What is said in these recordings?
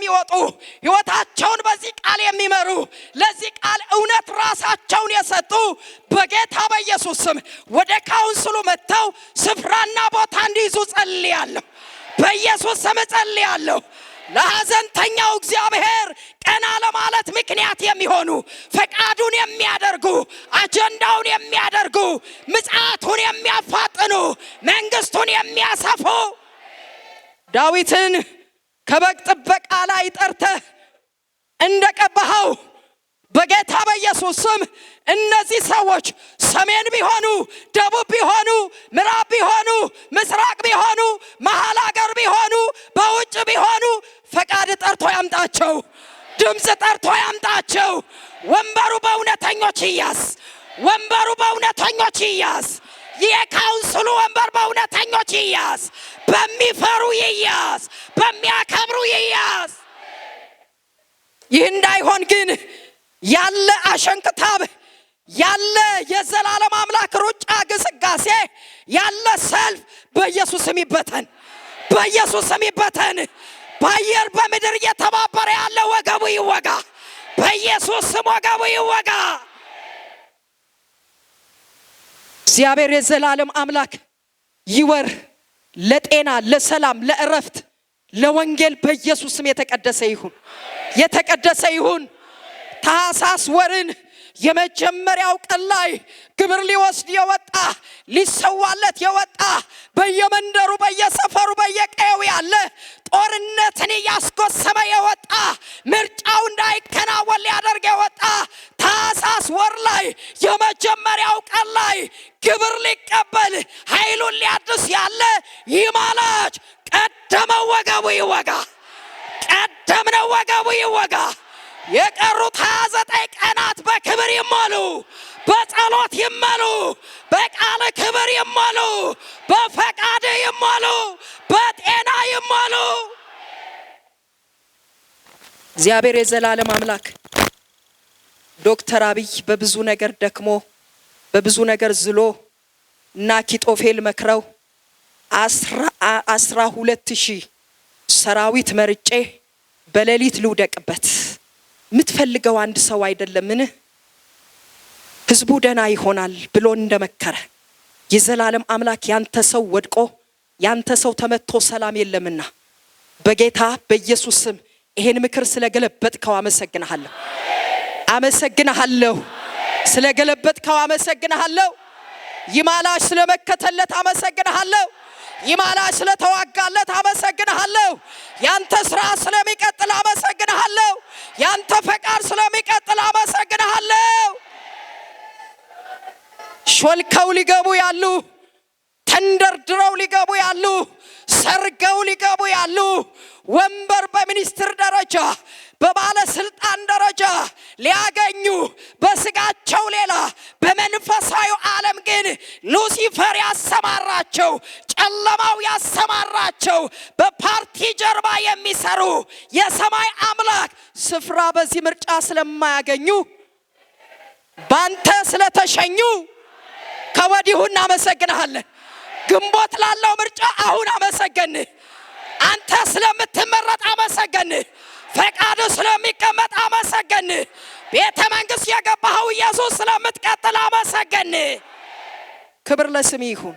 የሚወጡ ሕይወታቸውን በዚህ ቃል የሚመሩ ለዚህ ቃል እውነት ራሳቸውን የሰጡ በጌታ በኢየሱስ ስም ወደ ካውንስሉ መጥተው ስፍራና ቦታ እንዲይዙ ጸልያለሁ። በኢየሱስ ስም ጸልያለሁ። ለሐዘንተኛው እግዚአብሔር ቀና ለማለት ምክንያት የሚሆኑ ፈቃዱን የሚያደርጉ አጀንዳውን የሚያደርጉ ምጽአቱን የሚያፋጥኑ መንግስቱን የሚያሰፉ ዳዊትን ከበግ ጥበቃ ላይ ጠርተህ እንደቀባኸው በጌታ በኢየሱስ ስም እነዚህ ሰዎች ሰሜን ቢሆኑ ደቡብ ቢሆኑ ምዕራብ ቢሆኑ ምስራቅ ቢሆኑ መሃል አገር ቢሆኑ በውጭ ቢሆኑ ፈቃድ ጠርቶ ያምጣቸው፣ ድምፅ ጠርቶ ያምጣቸው። ወንበሩ በእውነተኞች ይያዝ፣ ወንበሩ በእውነተኞች ይያዝ። የካውንስሉ ወንበር በእውነተኞች ይያዝ፣ በሚፈሩ ይያዝ፣ በሚያከብሩ ይያዝ። ይህ እንዳይሆን ግን ያለ አሸንክታብ ያለ የዘላለም አምላክ ሩጫ ግስጋሴ ያለ ሰልፍ በኢየሱስ ስም ይበተን፣ በኢየሱስ ስም ይበተን። በአየር በምድር እየተባበረ ያለ ወገቡ ይወጋ፣ በኢየሱስ ስም ወገቡ ይወጋ። እግዚአብሔር የዘላለም አምላክ ይወር ለጤና ለሰላም ለእረፍት ለወንጌል በኢየሱስ ስም የተቀደሰ ይሁን፣ የተቀደሰ ይሁን። ታኅሳስ ወርን የመጀመሪያው ቀን ላይ ግብር ሊወስድ የወጣ ሊሰዋለት የወጣ በየመንደሩ በየሰፈሩ በየቀየው ያለ ጦርነትን እያስጎሰመ የወጣ ምርጫው እንዳይከናወን ሊያደርግ የወጣ ታኅሳስ ወር ላይ የመጀመሪያው ቀን ላይ ግብር ሊቀበል ኃይሉን ሊያድስ ያለ ይማላች ቀደመው ወገቡ ይወጋ፣ ቀደምነው ወገቡ ይወጋ። የቀሩት 29 ቀናት በክብር ይሞሉ፣ በጸሎት ይሞሉ፣ በቃል ክብር ይሞሉ፣ በፈቃድ ይሞሉ፣ በጤና ይሞሉ። እግዚአብሔር የዘላለም አምላክ ዶክተር አብይ በብዙ ነገር ደክሞ በብዙ ነገር ዝሎ እና ኪጦፌል መክረው 12,000 ሰራዊት መርጬ በሌሊት ልውደቅበት ምትፈልገው አንድ ሰው አይደለምን? ህዝቡ ደና ይሆናል ብሎ እንደመከረ የዘላለም አምላክ ያንተ ሰው ወድቆ ያንተ ሰው ተመቶ ሰላም የለምና በጌታ በኢየሱስ ስም ይሄን ምክር ስለገለበጥከው አመሰግናለሁ፣ አመሰግናለሁ። ስለገለበጥከው አመሰግናለሁ። ይማላሽ ስለመከተለት አመሰግናለሁ። ይማላሽ ስለተዋጋለት አመሰግናለሁ። ያንተ ስራ ስለሚቀጥል አመሰግናለሁ። ያንተ ፈቃድ ስለሚቀጥል አመሰግናለሁ። ሾልከው ሊገቡ ያሉ፣ ተንደርድረው ሊገቡ ያሉ፣ ሰርገው ሊገቡ ያሉ ወንበር በሚኒስትር ደረጃ በባለስልጣን ደረጃ ሊያገኙ በስጋቸው ሌላ በመንፈሳዊ ዓለም ግን ሉሲፈር ያሰማራቸው ጨለማው ያሰማራቸው በፓርቲ ጀርባ የሚሰሩ የሰማይ አምላክ ስፍራ በዚህ ምርጫ ስለማያገኙ ባንተ ስለተሸኙ ከወዲሁ እናመሰግናለን። ግንቦት ላለው ምርጫ አሁን አመሰገን። አንተ ስለምትመረጥ አመሰገን። ፈቃድ ስለሚቀመጥ አመሰገን። ቤተ መንግስት የገባኸው ኢየሱስ ስለምትቀጥል አመሰገን። ክብር ለስም ይሁን።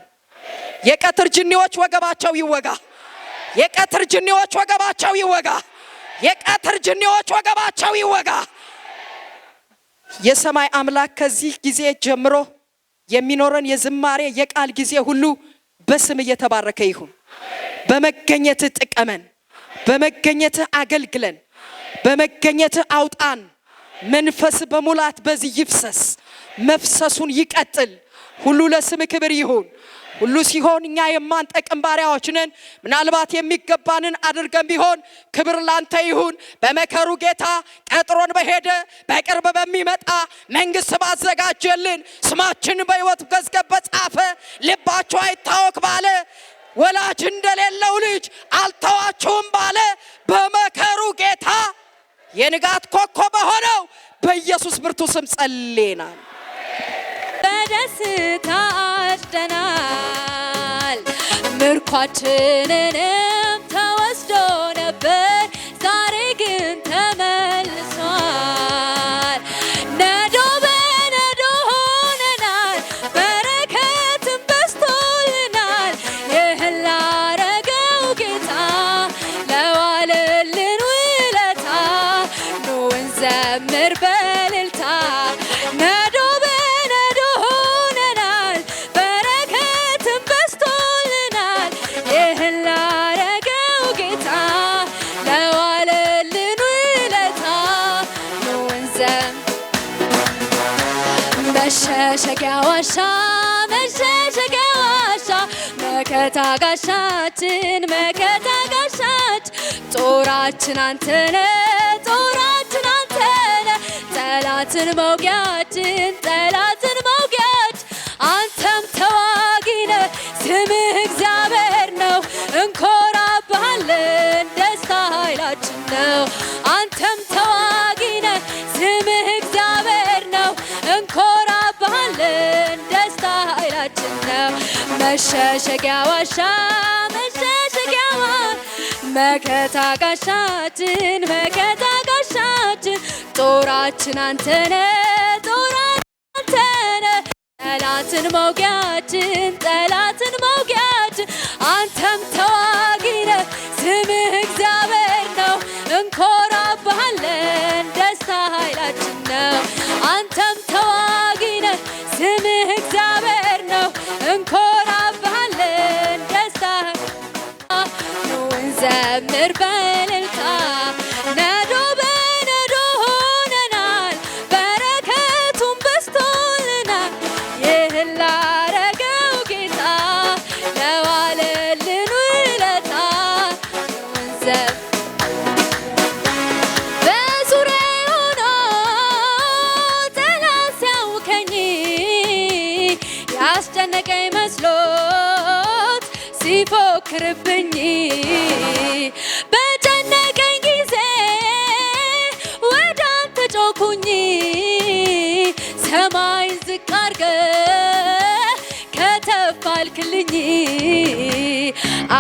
የቀትር ጅኒዎች ወገባቸው ይወጋ፣ የቀትር ጅኒዎች ወገባቸው ይወጋ፣ የቀትር ጅኒዎች ወገባቸው ይወጋ። የሰማይ አምላክ ከዚህ ጊዜ ጀምሮ የሚኖረን የዝማሬ የቃል ጊዜ ሁሉ በስም እየተባረከ ይሁን። በመገኘትህ ጥቀመን፣ በመገኘትህ አገልግለን፣ በመገኘትህ አውጣን። መንፈስ በሙላት በዚህ ይፍሰስ፣ መፍሰሱን ይቀጥል። ሁሉ ለስም ክብር ይሁን። ሁሉ ሲሆን እኛ የማንጠቅም ባሪያዎች ነን። ምናልባት የሚገባንን አድርገን ቢሆን ክብር ላንተ ይሁን። በመከሩ ጌታ ቀጥሮን በሄደ በቅርብ በሚመጣ መንግስት ባዘጋጀልን ስማችን በሕይወት መዝገብ በጻፈ ልባቸው አይታወክ ባለ ወላጅ እንደሌለው ልጅ አልተዋችሁም ባለ በመከሩ ጌታ የንጋት ኮከብ በሆነው በኢየሱስ ብርቱ ስም ጸልየናል። በደስታ አጭደናል፣ ምርኳችንንም ተወስዶ ነበር፣ ዛሬ እንዘምር በእልልታ ነዶ በነዶ ሆነናል በረከትም በዝቶልናል ይህን ላረገው ጌታ ለዋለልን ውለታ ኑ እንዘምር መሸሸጊያ ዋሻ መሸሸጊያ ዋሻ መከታ ጋሻችን መከታ ጋሻችን ጦራችን አንተነ ጦራችን አንተነ ጠላትን መውጊያችን ጠላትን መውጊያችን አንተም ተዋጊነ ስምህ እግዚአብሔር ነው እንኮራብሃለን ደስታ ኃይላችን ነው አንተም ተዋጊነ ስምህ እግዚአብሔር ነው እንኮራብሃለን ደስታ ኃይላችን ነው መሸሸጊያ ዋሻ መሸሸጊያ መከታ ጋሻችን መከታ ጋሻችን ጦራችን አንተነ ጦራችን አንተነ ጠላትን መውጊያችን ጠላትን መውጊያችን አንተም ተዋጊነ ስምህ እግዚአብሔር ነው እንኮራብሃለን ደስታ ኃይላችን ነው አንተም ተዋጊነ ስምህ እግዚአብሔር ነው እንኮራብሃለን ደስታ ኑ እንዘምር በእልልታ ነዶ በነዶ ሆነናል በረከቱም በዝቶልናል ይህን ላረገው ጌታ ለዋለልን ውለታ ኑ እንዘምር በዙሪያዬ ሆኖ ጠላት ሲያውከኝ ያስጨነቀኝ መስሎት ሲፎክርብኝ በጨነቀኝ ጊዜ ወደ አንተ ጮኩኝ ሰማይን ዝቅ አድርገህ ከተፍ አልክልኝ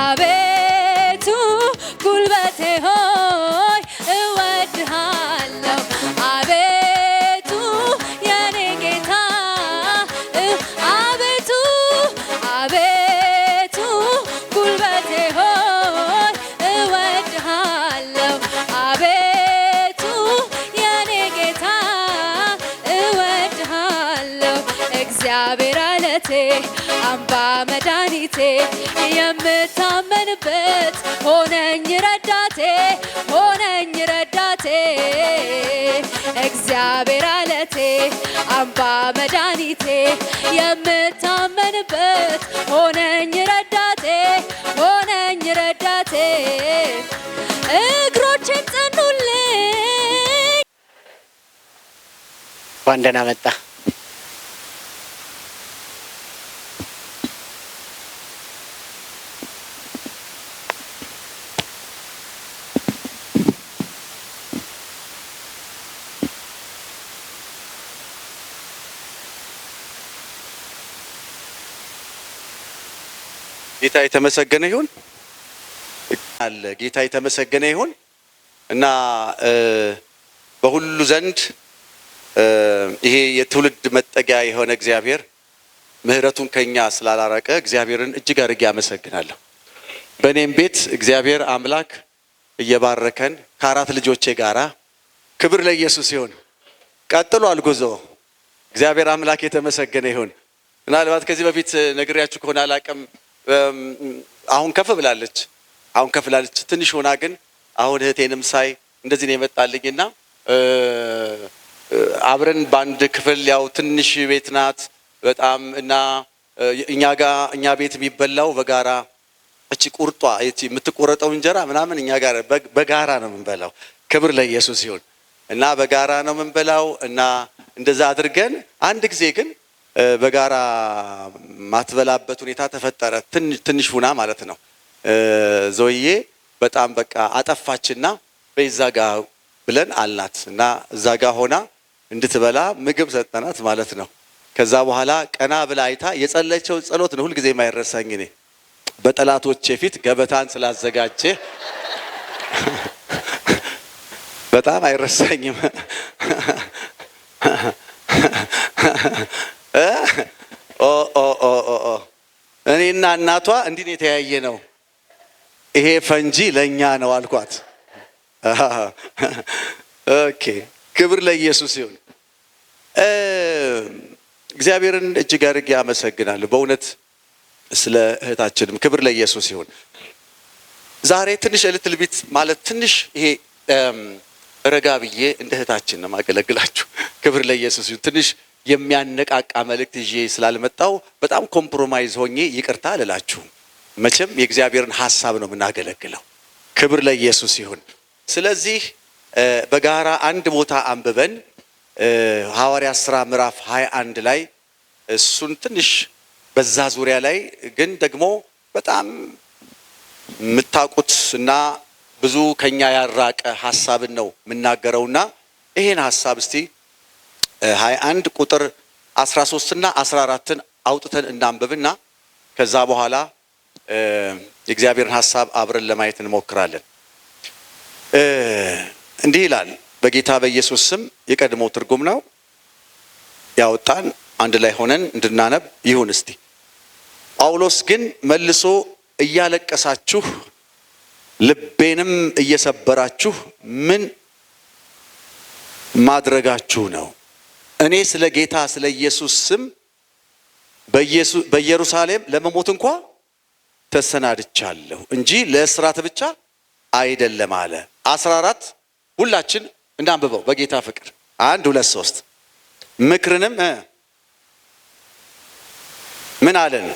አቤቱ ጉልበቴ ሆይ እወድሃለሁ አቤቱ የኔ ጌታ አቤቱ አቤቱ ጉልበቴ ሆይ እወድሃለሁ አቤቱ የኔ ጌታ እወድሃለሁ እግዚአብሔር አለቴ አምባ መድኃኒቴ የምታመንበት ሆነኝ ረዳቴ ሆነኝ ረዳቴ እግዚአብሔር አለቴ አምባ መድኃኒቴ የምታመንበት ሆነኝ ረዳቴ ሆነኝ ረዳቴ እግሮቼም ጸኑልኝ እንኳን ደህና መጣ ጌታ የተመሰገነ ይሁን አለ ጌታ የተመሰገነ ይሁን እና በሁሉ ዘንድ ይሄ የትውልድ መጠጊያ የሆነ እግዚአብሔር ምህረቱን ከኛ ስላላረቀ እግዚአብሔርን እጅግ አድርጌ አመሰግናለሁ። በእኔም ቤት እግዚአብሔር አምላክ እየባረከን ከአራት ልጆቼ ጋራ ክብር ለኢየሱስ ይሁን ቀጥሏል ጉዞ። እግዚአብሔር አምላክ የተመሰገነ ይሁን። ምናልባት ከዚህ በፊት ነግሬያችሁ ከሆነ አላቅም አሁን ከፍ ብላለች ትንሽ ሆና ግን አሁን እህቴንም ሳይ እንደዚህ ነው የመጣልኝና አብረን ባንድ ክፍል ያው ትንሽ ቤት ናት በጣም እና እኛ ቤት የሚበላው በጋራ እቺ ቁርጧ እቺ የምትቆረጠው እንጀራ ምናምን እኛ ጋር በጋራ ነው የምንበላው። ክብር ለኢየሱስ ይሁን እና በጋራ ነው የምንበላው እና እንደዛ አድርገን አንድ ጊዜ ግን በጋራ ማትበላበት ሁኔታ ተፈጠረ። ትንሽ ሁና ማለት ነው። ዞዬ በጣም በቃ አጠፋችና በዛ ጋር ብለን አልናት እና እዛ ጋር ሆና እንድትበላ ምግብ ሰጠናት ማለት ነው። ከዛ በኋላ ቀና ብላ አይታ የጸለየችው ጸሎት ነው ሁልጊዜ የማይረሳኝ። እኔ በጠላቶቼ ፊት ገበታን ስላዘጋጀ በጣም አይረሳኝም። እኔና እናቷ እንዲህ ነው የተያየ ነው። ይሄ ፈንጂ ለኛ ነው አልኳት። ኦኬ ክብር ለኢየሱስ ይሁን። እግዚአብሔርን እጅግ አድርጌ አመሰግናለሁ በእውነት ስለ እህታችንም። ክብር ለኢየሱስ ይሁን። ዛሬ ትንሽ ልትል ቢት ማለት ትንሽ ይሄ ረጋ ብዬ እንደ እህታችን ነው ማገለግላችሁ። ክብር ለኢየሱስ ይሁን። ትንሽ የሚያነቃቃ መልእክት ይዤ ስላልመጣው በጣም ኮምፕሮማይዝ ሆኜ ይቅርታ አልላችሁም። መቼም የእግዚአብሔርን ሐሳብ ነው የምናገለግለው። ክብር ለኢየሱስ ይሁን። ስለዚህ በጋራ አንድ ቦታ አንብበን ሐዋርያት ሥራ ምዕራፍ 21 ላይ እሱን ትንሽ በዛ ዙሪያ ላይ ግን ደግሞ በጣም የምታውቁት እና ብዙ ከኛ ያራቀ ሐሳብን ነው የምናገረውና ይሄን ሐሳብ እስቲ 21 ቁጥር 13 እና 14ን አውጥተን እናንብብና ከዛ በኋላ የእግዚአብሔርን ሐሳብ አብረን ለማየት እንሞክራለን። እንዲህ ይላል። በጌታ በኢየሱስ ስም የቀድሞ ትርጉም ነው ያወጣን። አንድ ላይ ሆነን እንድናነብ ይሁን እስቲ። ጳውሎስ ግን መልሶ እያለቀሳችሁ ልቤንም እየሰበራችሁ ምን ማድረጋችሁ ነው? እኔ ስለ ጌታ ስለ ኢየሱስ ስም በኢየሩሳሌም ለመሞት እንኳ ተሰናድቻለሁ እንጂ ለእስራት ብቻ አይደለም አለ። 14 ሁላችን እናንብበው በጌታ ፍቅር 1 2 3 ምክርንም ምን አለን?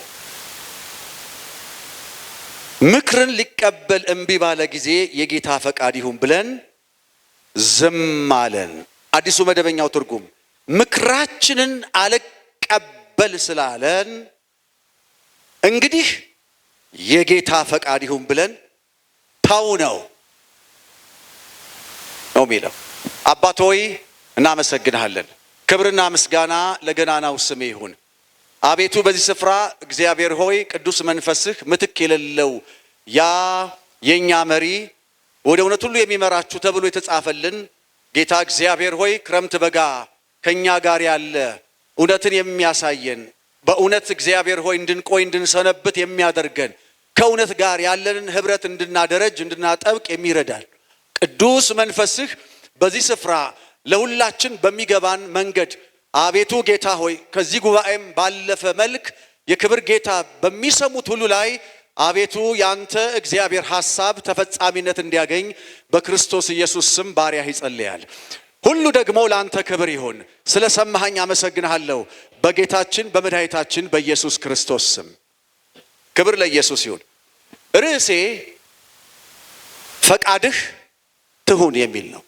ምክርን ሊቀበል እምቢ ባለ ጊዜ የጌታ ፈቃድ ይሁን ብለን ዝም አለን። አዲሱ መደበኛው ትርጉም ምክራችንን አልቀበል ስላለን እንግዲህ የጌታ ፈቃድ ይሁን ብለን ታው ነው የሚለው። አባት ሆይ እናመሰግንሃለን። ክብርና ምስጋና ለገናናው ስም ይሁን። አቤቱ በዚህ ስፍራ እግዚአብሔር ሆይ ቅዱስ መንፈስህ ምትክ የሌለው ያ የኛ መሪ ወደ እውነት ሁሉ የሚመራችሁ ተብሎ የተጻፈልን ጌታ እግዚአብሔር ሆይ ክረምት በጋ ከኛ ጋር ያለ እውነትን የሚያሳየን በእውነት እግዚአብሔር ሆይ እንድንቆይ እንድንሰነብት የሚያደርገን ከእውነት ጋር ያለንን ህብረት እንድናደረጅ እንድናጠብቅ የሚረዳል ቅዱስ መንፈስህ በዚህ ስፍራ ለሁላችን በሚገባን መንገድ አቤቱ ጌታ ሆይ ከዚህ ጉባኤም ባለፈ መልክ የክብር ጌታ በሚሰሙት ሁሉ ላይ አቤቱ ያንተ እግዚአብሔር ሐሳብ ተፈጻሚነት እንዲያገኝ በክርስቶስ ኢየሱስ ስም ባሪያህ ይጸልያል። ሁሉ ደግሞ ላንተ ክብር ይሁን። ስለሰማኸኝ አመሰግንሃለሁ በጌታችን በመድኃኒታችን በኢየሱስ ክርስቶስ ስም። ክብር ለኢየሱስ ይሁን። ርዕሴ ፈቃድህ ትሁን የሚል ነው።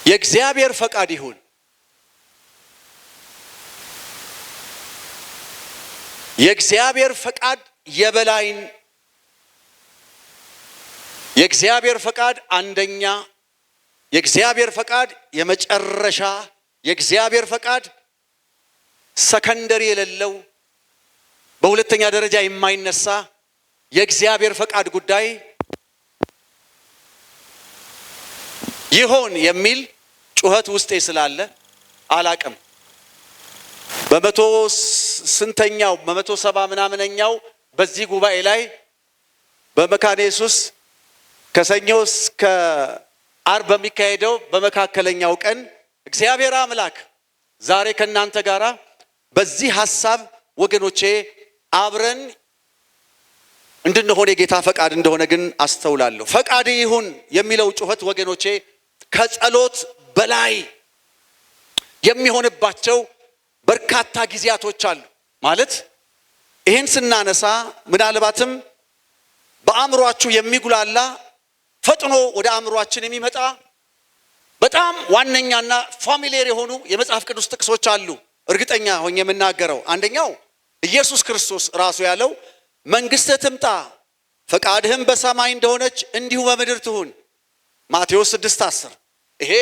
የእግዚአብሔር ፈቃድ ይሁን። የእግዚአብሔር ፈቃድ የበላይን የእግዚአብሔር ፈቃድ አንደኛ፣ የእግዚአብሔር ፈቃድ የመጨረሻ፣ የእግዚአብሔር ፈቃድ ሰከንደሪ የሌለው በሁለተኛ ደረጃ የማይነሳ የእግዚአብሔር ፈቃድ ጉዳይ ይሆን የሚል ጩኸት ውስጤ ስላለ አላቅም። በመቶ ስንተኛው በመቶ 70 ምናምነኛው በዚህ ጉባኤ ላይ በመካነ ኢየሱስ ከሰኞ እስከ ዓርብ በሚካሄደው በመካከለኛው ቀን እግዚአብሔር አምላክ ዛሬ ከናንተ ጋራ በዚህ ሐሳብ ወገኖቼ አብረን እንድንሆን የጌታ ፈቃድ እንደሆነ ግን አስተውላለሁ። ፈቃድ ይሁን የሚለው ጩኸት ወገኖቼ ከጸሎት በላይ የሚሆንባቸው በርካታ ጊዜያቶች አሉ። ማለት ይሄን ስናነሳ ምናልባትም በአእምሮአችሁ የሚጉላላ ፈጥኖ ወደ አእምሮአችን የሚመጣ በጣም ዋነኛና ፋሚሊየር የሆኑ የመጽሐፍ ቅዱስ ጥቅሶች አሉ። እርግጠኛ ሆኜ የምናገረው አንደኛው ኢየሱስ ክርስቶስ ራሱ ያለው መንግሥትህ ትምጣ ፈቃድህም በሰማይ እንደሆነች እንዲሁ በምድር ትሁን ማቴዎስ 6:10 ይሄ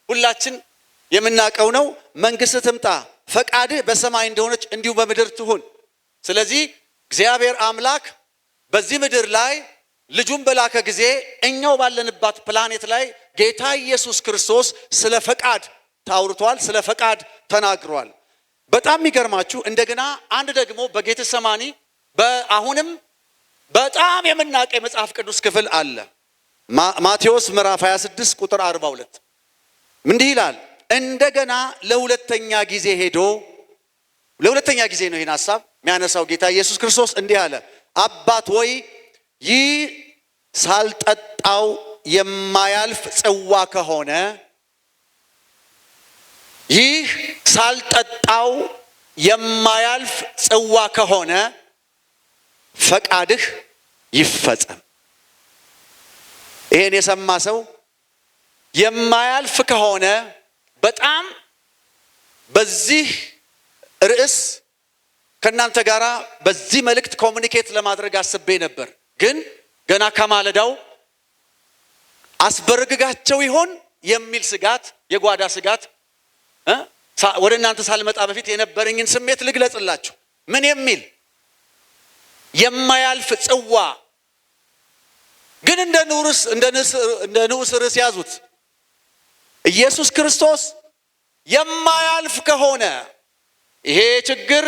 ሁላችን የምናውቀው ነው። መንግሥትህ ትምጣ ፈቃድህ በሰማይ እንደሆነች እንዲሁ በምድር ትሁን። ስለዚህ እግዚአብሔር አምላክ በዚህ ምድር ላይ ልጁን በላከ ጊዜ እኛው ባለንባት ፕላኔት ላይ ጌታ ኢየሱስ ክርስቶስ ስለ ፈቃድ ታውርቷል፣ ስለ ፈቃድ ተናግሯል። በጣም የሚገርማችሁ እንደገና አንድ ደግሞ በጌቴሰማኒ በአሁንም በጣም የምናውቀው የመጽሐፍ ቅዱስ ክፍል አለ። ማቴዎስ ምዕራፍ 26 ቁጥር 42 እንዲህ ይላል፣ እንደገና ለሁለተኛ ጊዜ ሄዶ ለሁለተኛ ጊዜ ነው ይህን ሐሳብ የሚያነሳው ጌታ ኢየሱስ ክርስቶስ እንዲህ አለ፣ አባት ሆይ ይህ ሳልጠጣው የማያልፍ ጽዋ ከሆነ ይህ ሳልጠጣው የማያልፍ ጽዋ ከሆነ ፈቃድህ ይፈጸም። ይሄን የሰማ ሰው የማያልፍ ከሆነ በጣም በዚህ ርዕስ ከእናንተ ጋር በዚህ መልእክት ኮሙኒኬት ለማድረግ አስቤ ነበር። ግን ገና ከማለዳው አስበርግጋቸው ይሆን የሚል ስጋት፣ የጓዳ ስጋት ወደ እናንተ ሳልመጣ በፊት የነበረኝን ስሜት ልግለጽላችሁ። ምን የሚል የማያልፍ ጽዋ። ግን እንደ ንዑስ ርዕስ ያዙት። ኢየሱስ ክርስቶስ የማያልፍ ከሆነ ይሄ ችግር፣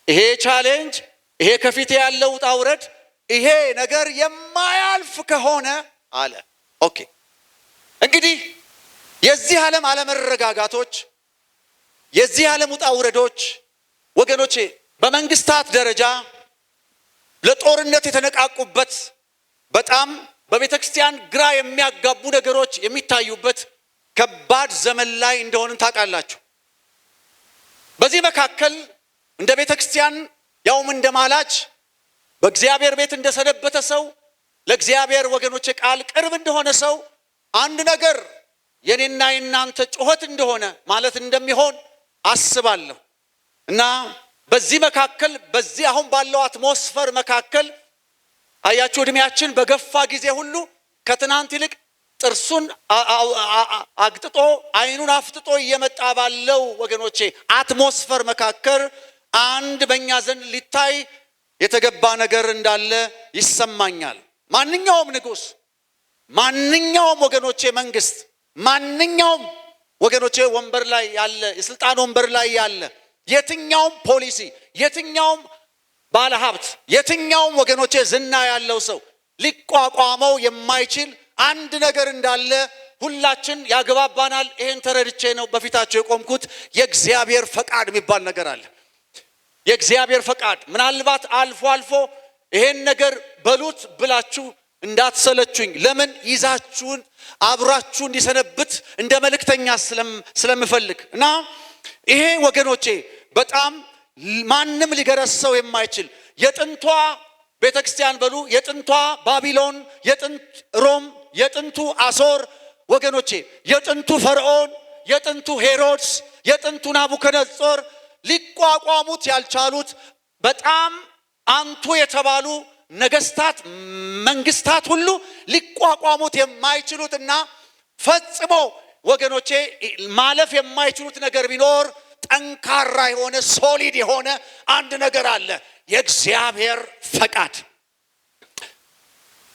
ይሄ ቻሌንጅ፣ ይሄ ከፊት ያለው ውጣ ውረድ፣ ይሄ ነገር የማያልፍ ከሆነ አለ። ኦኬ እንግዲህ የዚህ ዓለም አለመረጋጋቶች፣ የዚህ ዓለም ውጣ ውረዶች ወገኖቼ በመንግስታት ደረጃ ለጦርነት የተነቃቁበት በጣም በቤተ ክርስቲያን ግራ የሚያጋቡ ነገሮች የሚታዩበት ከባድ ዘመን ላይ እንደሆንን ታውቃላችሁ። በዚህ መካከል እንደ ቤተ ክርስቲያን ያውም እንደ ማላጅ በእግዚአብሔር ቤት እንደሰነበተ ሰው ለእግዚአብሔር ወገኖች ቃል ቅርብ እንደሆነ ሰው አንድ ነገር የኔና የናንተ ጩኸት እንደሆነ ማለት እንደሚሆን አስባለሁ። እና በዚህ መካከል በዚህ አሁን ባለው አትሞስፈር መካከል አያችሁ እድሜያችን በገፋ ጊዜ ሁሉ ከትናንት ይልቅ ጥርሱን አግጥጦ አይኑን አፍጥጦ እየመጣ ባለው ወገኖቼ አትሞስፈር መካከል አንድ በእኛ ዘንድ ሊታይ የተገባ ነገር እንዳለ ይሰማኛል። ማንኛውም ንጉሥ፣ ማንኛውም ወገኖቼ መንግስት፣ ማንኛውም ወገኖቼ ወንበር ላይ ያለ የስልጣን ወንበር ላይ ያለ የትኛውም ፖሊሲ፣ የትኛውም ባለሀብት፣ የትኛውም ወገኖቼ ዝና ያለው ሰው ሊቋቋመው የማይችል አንድ ነገር እንዳለ ሁላችን ያግባባናል። ይሄን ተረድቼ ነው በፊታቸው የቆምኩት። የእግዚአብሔር ፈቃድ የሚባል ነገር አለ። የእግዚአብሔር ፈቃድ ምናልባት አልፎ አልፎ ይሄን ነገር በሉት ብላችሁ እንዳትሰለቹኝ፣ ለምን ይዛችሁን አብራችሁ እንዲሰነብት እንደ መልእክተኛ ስለምፈልግ እና ይሄ ወገኖቼ በጣም ማንም ሊገረሰው የማይችል የጥንቷ ቤተክርስቲያን በሉ፣ የጥንቷ ባቢሎን፣ የጥንት ሮም፣ የጥንቱ አሶር ወገኖቼ፣ የጥንቱ ፈርዖን፣ የጥንቱ ሄሮድስ፣ የጥንቱ ናቡከደነጾር ሊቋቋሙት ያልቻሉት በጣም አንቱ የተባሉ ነገስታት፣ መንግስታት ሁሉ ሊቋቋሙት የማይችሉትና ፈጽሞ ወገኖቼ ማለፍ የማይችሉት ነገር ቢኖር ጠንካራ የሆነ ሶሊድ የሆነ አንድ ነገር አለ፣ የእግዚአብሔር ፈቃድ።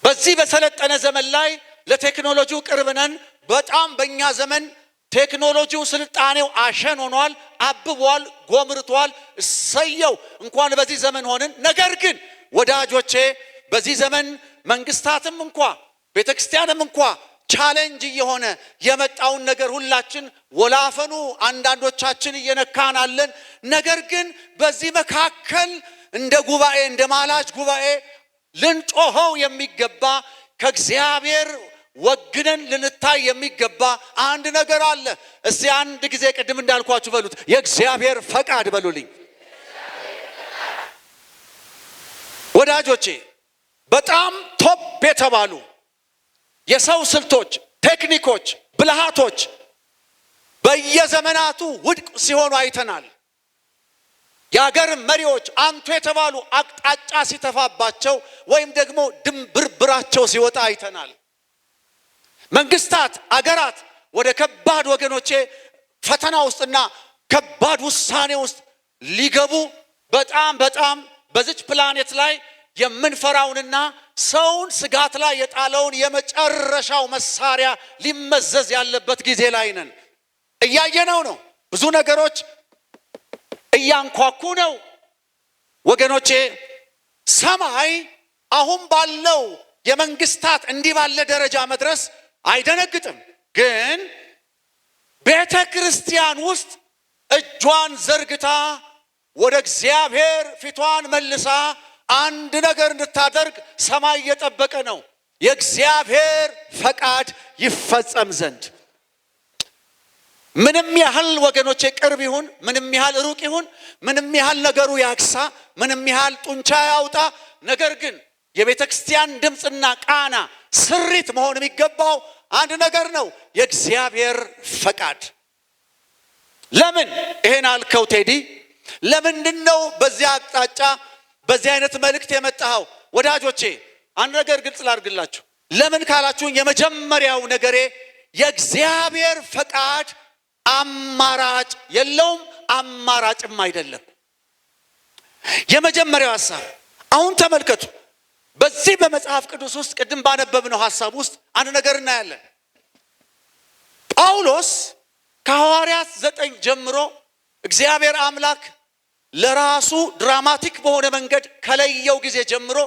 በዚህ በሰለጠነ ዘመን ላይ ለቴክኖሎጂው ቅርብ ነን። በጣም በእኛ ዘመን ቴክኖሎጂው ስልጣኔው አሸን ሆኗል፣ አብቧል፣ ጎምርቷል። እሰየው እንኳን በዚህ ዘመን ሆንን። ነገር ግን ወዳጆቼ በዚህ ዘመን መንግስታትም እንኳ ቤተክርስቲያንም እንኳ ቻሌንጅ እየሆነ የመጣውን ነገር ሁላችን ወላፈኑ አንዳንዶቻችን እየነካን አለን። ነገር ግን በዚህ መካከል እንደ ጉባኤ እንደ ማላጅ ጉባኤ ልንጮኸው የሚገባ ከእግዚአብሔር ወግነን ልንታይ የሚገባ አንድ ነገር አለ። እስቲ አንድ ጊዜ ቅድም እንዳልኳችሁ በሉት፣ የእግዚአብሔር ፈቃድ በሉልኝ። ወዳጆቼ በጣም ቶፕ የተባሉ የሰው ስልቶች፣ ቴክኒኮች፣ ብልሃቶች በየዘመናቱ ውድቅ ሲሆኑ አይተናል። የሀገር መሪዎች አንቱ የተባሉ አቅጣጫ ሲተፋባቸው ወይም ደግሞ ድንብርብራቸው ሲወጣ አይተናል። መንግስታት፣ አገራት ወደ ከባድ ወገኖቼ ፈተና ውስጥና ከባድ ውሳኔ ውስጥ ሊገቡ በጣም በዚች ፕላኔት ላይ የምንፈራውንና ሰውን ስጋት ላይ የጣለውን የመጨረሻው መሳሪያ ሊመዘዝ ያለበት ጊዜ ላይ ነን። እያየነው ነው። ብዙ ነገሮች እያንኳኩ ነው ወገኖቼ። ሰማይ አሁን ባለው የመንግስታት እንዲህ ባለ ደረጃ መድረስ አይደነግጥም። ግን ቤተ ክርስቲያን ውስጥ እጇን ዘርግታ ወደ እግዚአብሔር ፊቷን መልሳ አንድ ነገር እንድታደርግ ሰማይ እየጠበቀ ነው። የእግዚአብሔር ፈቃድ ይፈጸም ዘንድ ምንም ያህል ወገኖቼ ቅርብ ይሁን፣ ምንም ያህል ሩቅ ይሁን፣ ምንም ያህል ነገሩ ያክሳ፣ ምንም ያህል ጡንቻ ያውጣ፣ ነገር ግን የቤተ ክርስቲያን ድምፅና ቃና ስሪት መሆን የሚገባው አንድ ነገር ነው፣ የእግዚአብሔር ፈቃድ። ለምን ይሄን አልከው ቴዲ? ለምንድን ነው በዚህ አቅጣጫ በዚህ አይነት መልእክት የመጣኸው? ወዳጆቼ አንድ ነገር ግልጽ ላድርግላችሁ። ለምን ካላችሁኝ የመጀመሪያው ነገሬ የእግዚአብሔር ፈቃድ አማራጭ የለውም፣ አማራጭም አይደለም። የመጀመሪያው ሐሳብ አሁን ተመልከቱ። በዚህ በመጽሐፍ ቅዱስ ውስጥ ቅድም ባነበብነው ሐሳብ ውስጥ አንድ ነገር እናያለን። ጳውሎስ ከሐዋርያት 9 ጀምሮ እግዚአብሔር አምላክ ለራሱ ድራማቲክ በሆነ መንገድ ከለየው ጊዜ ጀምሮ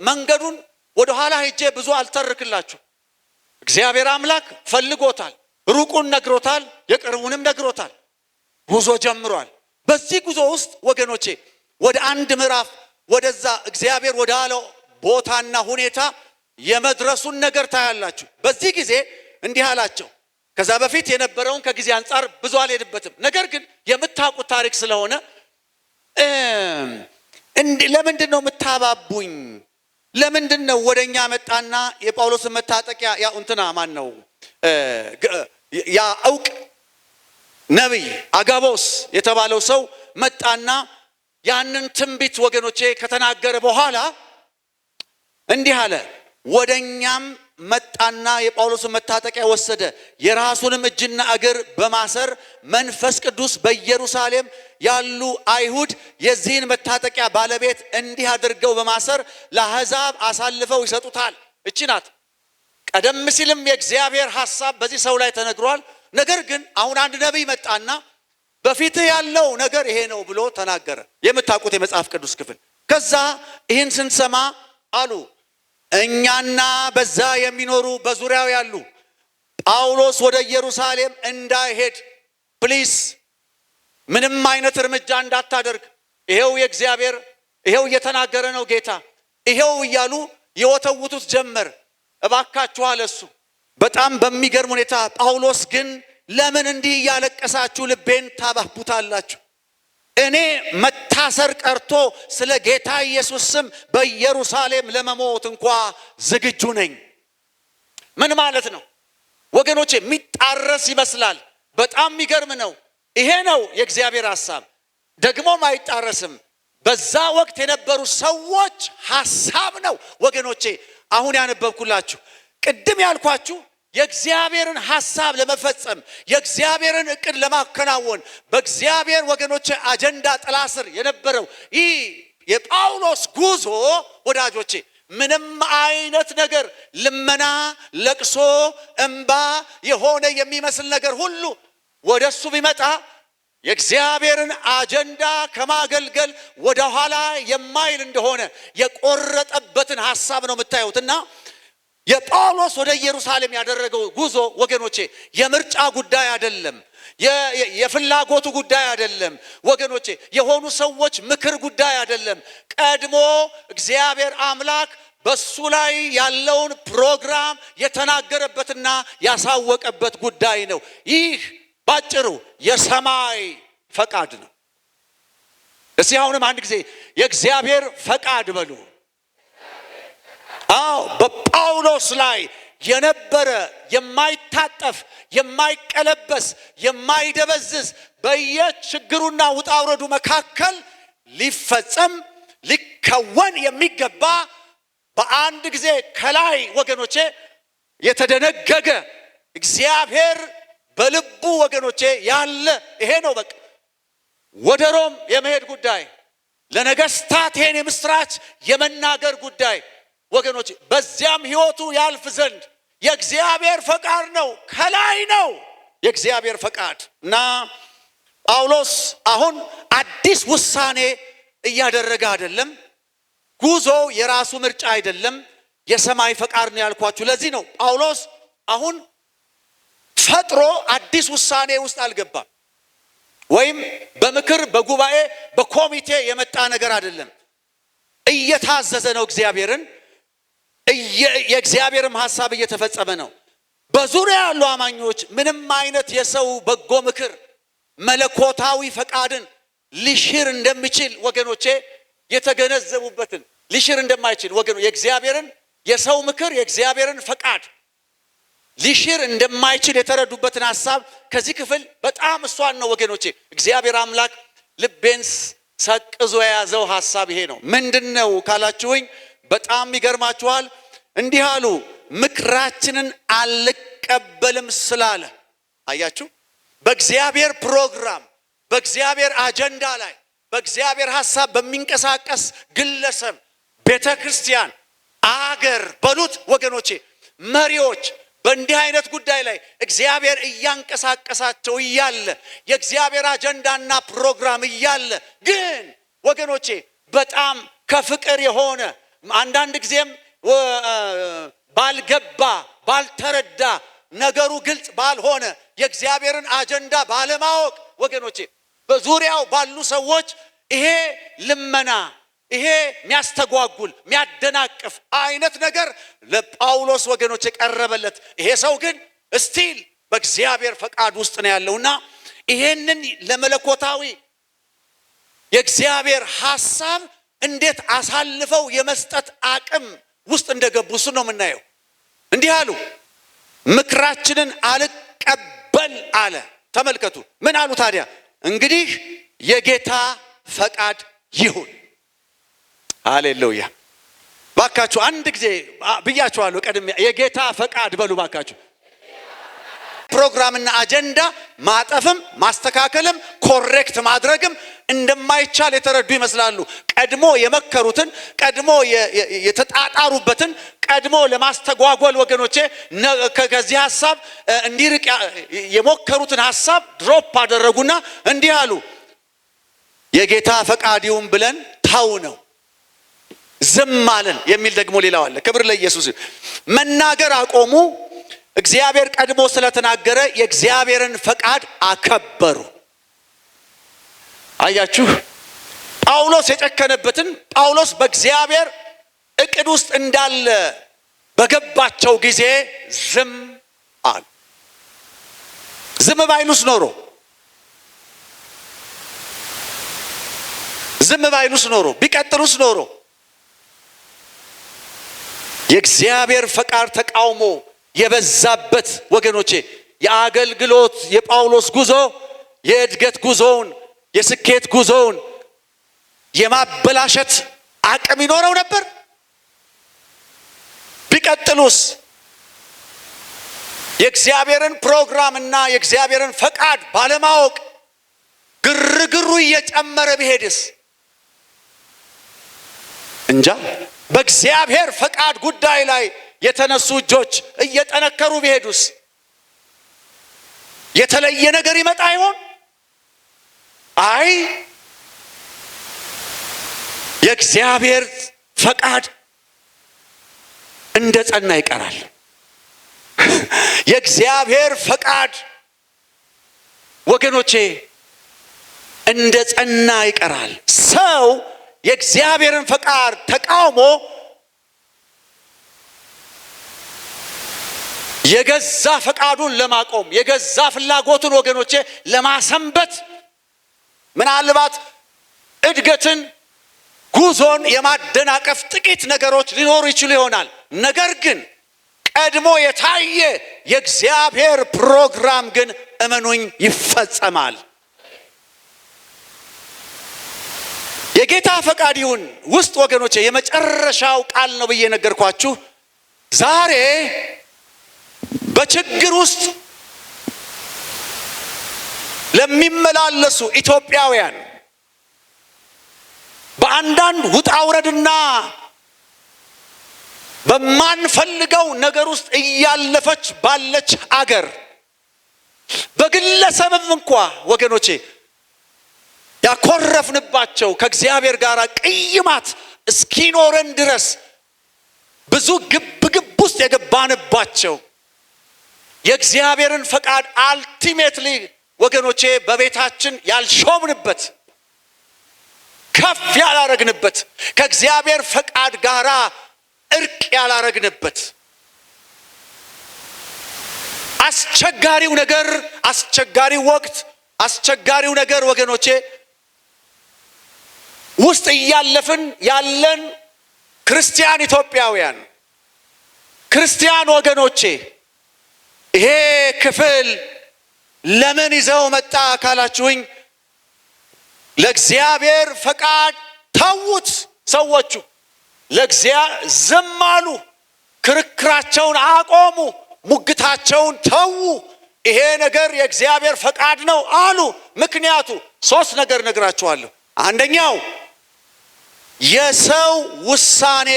መንገዱን ወደ ኋላ ሄጄ ብዙ አልተርክላችሁ። እግዚአብሔር አምላክ ፈልጎታል፣ ሩቁን ነግሮታል፣ የቅርቡንም ነግሮታል። ጉዞ ጀምሯል። በዚህ ጉዞ ውስጥ ወገኖቼ ወደ አንድ ምዕራፍ ወደዛ እግዚአብሔር ወዳለው ቦታና ሁኔታ የመድረሱን ነገር ታያላችሁ። በዚህ ጊዜ እንዲህ አላቸው። ከዛ በፊት የነበረውን ከጊዜ አንጻር ብዙ አልሄድበትም። ነገር ግን የምታውቁት ታሪክ ስለሆነ ለምንድን ነው የምታባቡኝ? ለምንድን ነው ወደኛ መጣና የጳውሎስን መታጠቂያ ያ እንትና ማን ነው ያ ዕውቅ ነቢይ አጋቦስ የተባለው ሰው መጣና ያንን ትንቢት ወገኖቼ ከተናገረ በኋላ እንዲህ አለ። ወደኛም መጣና የጳውሎስን መታጠቂያ ወሰደ፣ የራሱንም እጅና እግር በማሰር መንፈስ ቅዱስ በኢየሩሳሌም ያሉ አይሁድ የዚህን መታጠቂያ ባለቤት እንዲህ አድርገው በማሰር ለአሕዛብ አሳልፈው ይሰጡታል። እቺ ናት። ቀደም ሲልም የእግዚአብሔር ሐሳብ በዚህ ሰው ላይ ተነግሯል። ነገር ግን አሁን አንድ ነቢይ መጣና በፊትህ ያለው ነገር ይሄ ነው ብሎ ተናገረ። የምታውቁት የመጽሐፍ ቅዱስ ክፍል። ከዛ ይህን ስንሰማ አሉ እኛና በዛ የሚኖሩ በዙሪያው ያሉ ጳውሎስ ወደ ኢየሩሳሌም እንዳይሄድ ፕሊስ ምንም አይነት እርምጃ እንዳታደርግ፣ ይሄው የእግዚአብሔር ይሄው እየተናገረ ነው ጌታ፣ ይሄው እያሉ የወተውቱት ጀመር። እባካችሁ አለ እሱ። በጣም በሚገርም ሁኔታ ጳውሎስ ግን ለምን እንዲህ እያለቀሳችሁ ልቤን ታባቡታላችሁ? እኔ መታሰር ቀርቶ ስለ ጌታ ኢየሱስ ስም በኢየሩሳሌም ለመሞት እንኳ ዝግጁ ነኝ። ምን ማለት ነው ወገኖቼ? የሚጣረስ ይመስላል። በጣም የሚገርም ነው። ይሄ ነው የእግዚአብሔር ሐሳብ፣ ደግሞም አይጣረስም። በዛ ወቅት የነበሩ ሰዎች ሐሳብ ነው ወገኖቼ። አሁን ያነበብኩላችሁ ቅድም ያልኳችሁ የእግዚአብሔርን ሐሳብ ለመፈጸም የእግዚአብሔርን እቅድ ለማከናወን በእግዚአብሔር ወገኖቼ አጀንዳ ጥላ ስር የነበረው ይህ የጳውሎስ ጉዞ ወዳጆቼ ምንም አይነት ነገር ልመና፣ ለቅሶ፣ እንባ የሆነ የሚመስል ነገር ሁሉ ወደሱ ቢመጣ የእግዚአብሔርን አጀንዳ ከማገልገል ወደ ኋላ የማይል እንደሆነ የቆረጠበትን ሐሳብ ነው የምታዩትና የጳውሎስ ወደ ኢየሩሳሌም ያደረገው ጉዞ ወገኖቼ የምርጫ ጉዳይ አይደለም፣ የፍላጎቱ ጉዳይ አይደለም ወገኖቼ፣ የሆኑ ሰዎች ምክር ጉዳይ አይደለም። ቀድሞ እግዚአብሔር አምላክ በሱ ላይ ያለውን ፕሮግራም የተናገረበትና ያሳወቀበት ጉዳይ ነው። ይህ ባጭሩ የሰማይ ፈቃድ ነው። እስቲ አሁንም አንድ ጊዜ የእግዚአብሔር ፈቃድ በሉ። አዎ በጳውሎስ ላይ የነበረ የማይታጠፍ የማይቀለበስ የማይደበዝዝ በየችግሩና ውጣውረዱ መካከል ሊፈጸም ሊከወን የሚገባ በአንድ ጊዜ ከላይ ወገኖቼ የተደነገገ እግዚአብሔር በልቡ ወገኖቼ ያለ ይሄ ነው። በቃ ወደ ሮም የመሄድ ጉዳይ፣ ለነገስታት ይሄን የምስራች የመናገር ጉዳይ ወገኖቼ፣ በዚያም ህይወቱ ያልፍ ዘንድ የእግዚአብሔር ፈቃድ ነው። ከላይ ነው የእግዚአብሔር ፈቃድ እና ጳውሎስ አሁን አዲስ ውሳኔ እያደረገ አይደለም። ጉዞ የራሱ ምርጫ አይደለም። የሰማይ ፈቃድ ነው ያልኳችሁ ለዚህ ነው። ጳውሎስ አሁን ፈጥሮ አዲስ ውሳኔ ውስጥ አልገባም፣ ወይም በምክር በጉባኤ በኮሚቴ የመጣ ነገር አይደለም። እየታዘዘ ነው እግዚአብሔርን፣ የእግዚአብሔርም ሐሳብ እየተፈጸመ ነው። በዙሪያ ያሉ አማኞች ምንም አይነት የሰው በጎ ምክር መለኮታዊ ፈቃድን ሊሽር እንደሚችል ወገኖቼ የተገነዘቡበትን ሊሽር እንደማይችል የእግዚአብሔርን የሰው ምክር የእግዚአብሔርን ፈቃድ ሊሽር እንደማይችል የተረዱበትን ሐሳብ ከዚህ ክፍል በጣም እሷን ነው ወገኖቼ እግዚአብሔር አምላክ ልቤን ሰቅዞ የያዘው ሐሳብ ይሄ ነው። ምንድነው ካላችሁኝ በጣም ይገርማችኋል። እንዲህ አሉ፣ ምክራችንን አልቀበልም ስላለ። አያችሁ፣ በእግዚአብሔር ፕሮግራም በእግዚአብሔር አጀንዳ ላይ በእግዚአብሔር ሐሳብ በሚንቀሳቀስ ግለሰብ፣ ቤተክርስቲያን፣ አገር በሉት ወገኖቼ መሪዎች በእንዲህ አይነት ጉዳይ ላይ እግዚአብሔር እያንቀሳቀሳቸው እያለ የእግዚአብሔር አጀንዳና ፕሮግራም እያለ ግን ወገኖቼ በጣም ከፍቅር የሆነ አንዳንድ ጊዜም ባልገባ ባልተረዳ ነገሩ ግልጽ ባልሆነ የእግዚአብሔርን አጀንዳ ባለማወቅ ወገኖቼ በዙሪያው ባሉ ሰዎች ይሄ ልመና ይሄ የሚያስተጓጉል የሚያደናቅፍ አይነት ነገር ለጳውሎስ ወገኖች የቀረበለት። ይሄ ሰው ግን እስቲል በእግዚአብሔር ፈቃድ ውስጥ ነው ያለውና ይሄንን ለመለኮታዊ የእግዚአብሔር ሐሳብ እንዴት አሳልፈው የመስጠት አቅም ውስጥ እንደገቡ እሱ ነው የምናየው። እንዲህ አሉ፣ ምክራችንን አልቀበል አለ። ተመልከቱ ምን አሉ ታዲያ? እንግዲህ የጌታ ፈቃድ ይሁን። ሃሌሉያ። ባካችሁ አንድ ጊዜ ብያችኋለሁ ቀድሜ የጌታ ፈቃድ በሉ ባካችሁ። ፕሮግራምና አጀንዳ ማጠፍም ማስተካከልም ኮሬክት ማድረግም እንደማይቻል የተረዱ ይመስላሉ። ቀድሞ የመከሩትን ቀድሞ የተጣጣሩበትን ቀድሞ ለማስተጓጎል ወገኖቼ ከዚህ ሐሳብ እንዲርቅ የሞከሩትን ሐሳብ ድሮፕ አደረጉና እንዲህ አሉ፣ የጌታ ፈቃድ ይሁን ብለን ታው ነው ዝም አለን የሚል ደግሞ ሌላው አለ። ክብር ለኢየሱስ። መናገር አቆሙ። እግዚአብሔር ቀድሞ ስለተናገረ የእግዚአብሔርን ፈቃድ አከበሩ። አያችሁ ጳውሎስ የጨከነበትን ጳውሎስ በእግዚአብሔር እቅድ ውስጥ እንዳለ በገባቸው ጊዜ ዝም አሉ። ዝም ባይሉስ ኖሮ ቢቀጥሉስ ኖሮ የእግዚአብሔር ፈቃድ ተቃውሞ የበዛበት ወገኖቼ የአገልግሎት የጳውሎስ ጉዞ የእድገት ጉዞውን የስኬት ጉዞውን የማበላሸት አቅም ይኖረው ነበር። ቢቀጥሉስ የእግዚአብሔርን ፕሮግራምና የእግዚአብሔርን ፈቃድ ባለማወቅ ግርግሩ እየጨመረ ቢሄድስ? እንጃ። በእግዚአብሔር ፈቃድ ጉዳይ ላይ የተነሱ እጆች እየጠነከሩ ቢሄዱስ የተለየ ነገር ይመጣ ይሆን? አይ የእግዚአብሔር ፈቃድ እንደ ጸና ይቀራል። የእግዚአብሔር ፈቃድ ወገኖቼ እንደ ጸና ይቀራል። ሰው የእግዚአብሔርን ፈቃድ ተቃውሞ የገዛ ፈቃዱን ለማቆም የገዛ ፍላጎቱን ወገኖቼ ለማሰንበት ምናልባት እድገትን ጉዞን የማደናቀፍ ጥቂት ነገሮች ሊኖሩ ይችሉ ይሆናል። ነገር ግን ቀድሞ የታየ የእግዚአብሔር ፕሮግራም ግን እመኑኝ ይፈጸማል። የጌታ ፈቃድ ይሁን ውስጥ ወገኖቼ የመጨረሻው ቃል ነው ብዬ ነገርኳችሁ። ዛሬ በችግር ውስጥ ለሚመላለሱ ኢትዮጵያውያን በአንዳንድ ውጣውረድና በማንፈልገው ነገር ውስጥ እያለፈች ባለች አገር በግለሰብም እንኳ ወገኖቼ ያኮረፍንባቸው ከእግዚአብሔር ጋር ቅይማት እስኪኖረን ድረስ ብዙ ግብ ውስጥ የገባንባቸው የእግዚአብሔርን ፈቃድ አልቲሜትሊ ወገኖቼ በቤታችን ያልሾምንበት ከፍ ያላረግንበት ከእግዚአብሔር ፈቃድ ጋራ እርቅ ያላረግንበት አስቸጋሪው ወቅት አስቸጋሪው ነገር ወገኖቼ ውስጥ እያለፍን ያለን ክርስቲያን ኢትዮጵያውያን ክርስቲያን ወገኖቼ ይሄ ክፍል ለምን ይዘው መጣ ካላችሁኝ ለእግዚአብሔር ፈቃድ ተዉት። ሰዎቹ ዝም አሉ፣ ክርክራቸውን አቆሙ፣ ሙግታቸውን ተዉ። ይሄ ነገር የእግዚአብሔር ፈቃድ ነው አሉ። ምክንያቱ 3 ነገር ነግራችኋለሁ። አንደኛው የሰው ውሳኔ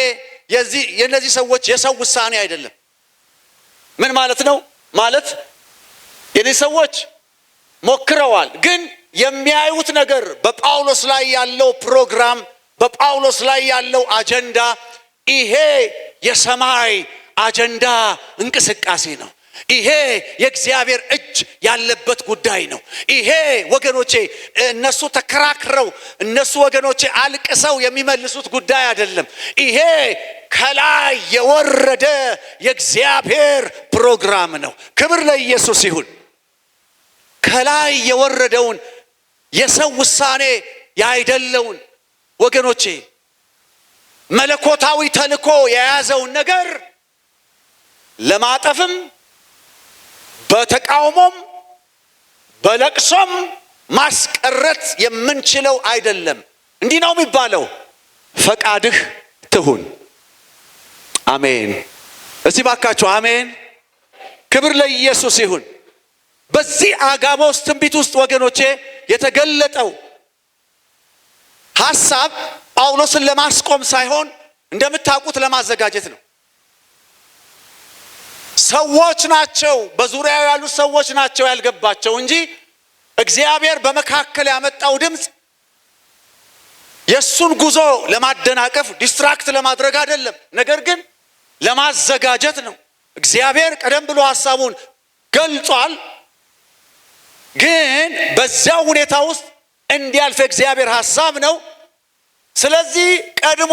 የነዚህ ሰዎች የሰው ውሳኔ አይደለም። ምን ማለት ነው? ማለት የነዚህ ሰዎች ሞክረዋል፣ ግን የሚያዩት ነገር በጳውሎስ ላይ ያለው ፕሮግራም በጳውሎስ ላይ ያለው አጀንዳ ይሄ የሰማይ አጀንዳ እንቅስቃሴ ነው። ይሄ የእግዚአብሔር እጅ ያለበት ጉዳይ ነው። ይሄ ወገኖቼ እነሱ ተከራክረው እነሱ ወገኖቼ አልቅሰው የሚመልሱት ጉዳይ አይደለም። ይሄ ከላይ የወረደ የእግዚአብሔር ፕሮግራም ነው። ክብር ለኢየሱስ ይሁን። ከላይ የወረደውን የሰው ውሳኔ ያይደለውን ወገኖቼ መለኮታዊ ተልእኮ የያዘውን ነገር ለማጠፍም በተቃውሞም በለቅሶም ማስቀረት የምንችለው አይደለም። እንዲህ ነው የሚባለው፣ ፈቃድህ ትሁን። አሜን። እስቲ ባካችሁ አሜን። ክብር ለኢየሱስ ይሁን። በዚህ አጋቦስ ትንቢት ውስጥ ወገኖቼ የተገለጠው ሐሳብ ጳውሎስን ለማስቆም ሳይሆን እንደምታውቁት ለማዘጋጀት ነው። ሰዎች ናቸው፣ በዙሪያው ያሉ ሰዎች ናቸው ያልገባቸው እንጂ እግዚአብሔር በመካከል ያመጣው ድምፅ የሱን ጉዞ ለማደናቀፍ ዲስትራክት ለማድረግ አይደለም፣ ነገር ግን ለማዘጋጀት ነው። እግዚአብሔር ቀደም ብሎ ሐሳቡን ገልጿል፣ ግን በዛው ሁኔታ ውስጥ እንዲያልፍ እግዚአብሔር ሐሳብ ነው። ስለዚህ ቀድሞ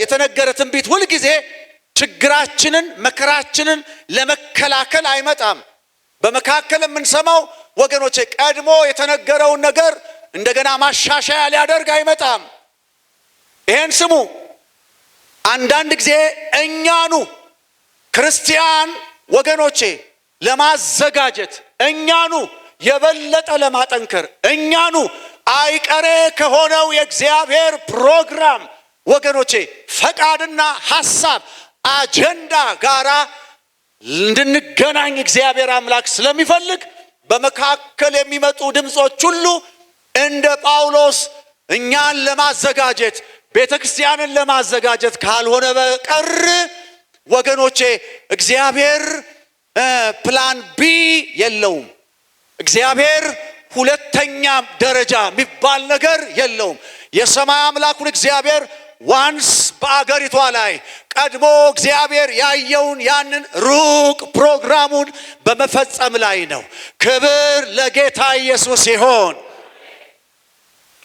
የተነገረ ትንቢት ሁል ጊዜ ችግራችንን መከራችንን ለመከላከል አይመጣም። በመካከል የምንሰማው ወገኖቼ ቀድሞ የተነገረውን ነገር እንደገና ማሻሻያ ሊያደርግ አይመጣም። ይሄን ስሙ። አንዳንድ ጊዜ እኛኑ ክርስቲያን ወገኖቼ ለማዘጋጀት እኛኑ የበለጠ ለማጠንከር እኛኑ አይቀሬ ከሆነው የእግዚአብሔር ፕሮግራም ወገኖቼ ፈቃድና ሐሳብ አጀንዳ ጋራ እንድንገናኝ እግዚአብሔር አምላክ ስለሚፈልግ በመካከል የሚመጡ ድምጾች ሁሉ እንደ ጳውሎስ እኛን ለማዘጋጀት ቤተክርስቲያንን ለማዘጋጀት ካልሆነ በቀር ወገኖቼ እግዚአብሔር ፕላን ቢ የለውም። እግዚአብሔር ሁለተኛ ደረጃ የሚባል ነገር የለውም። የሰማይ አምላኩን እግዚአብሔር ዋንስ በአገሪቷ ላይ ቀድሞ እግዚአብሔር ያየውን ያንን ሩቅ ፕሮግራሙን በመፈጸም ላይ ነው። ክብር ለጌታ ኢየሱስ ይሁን።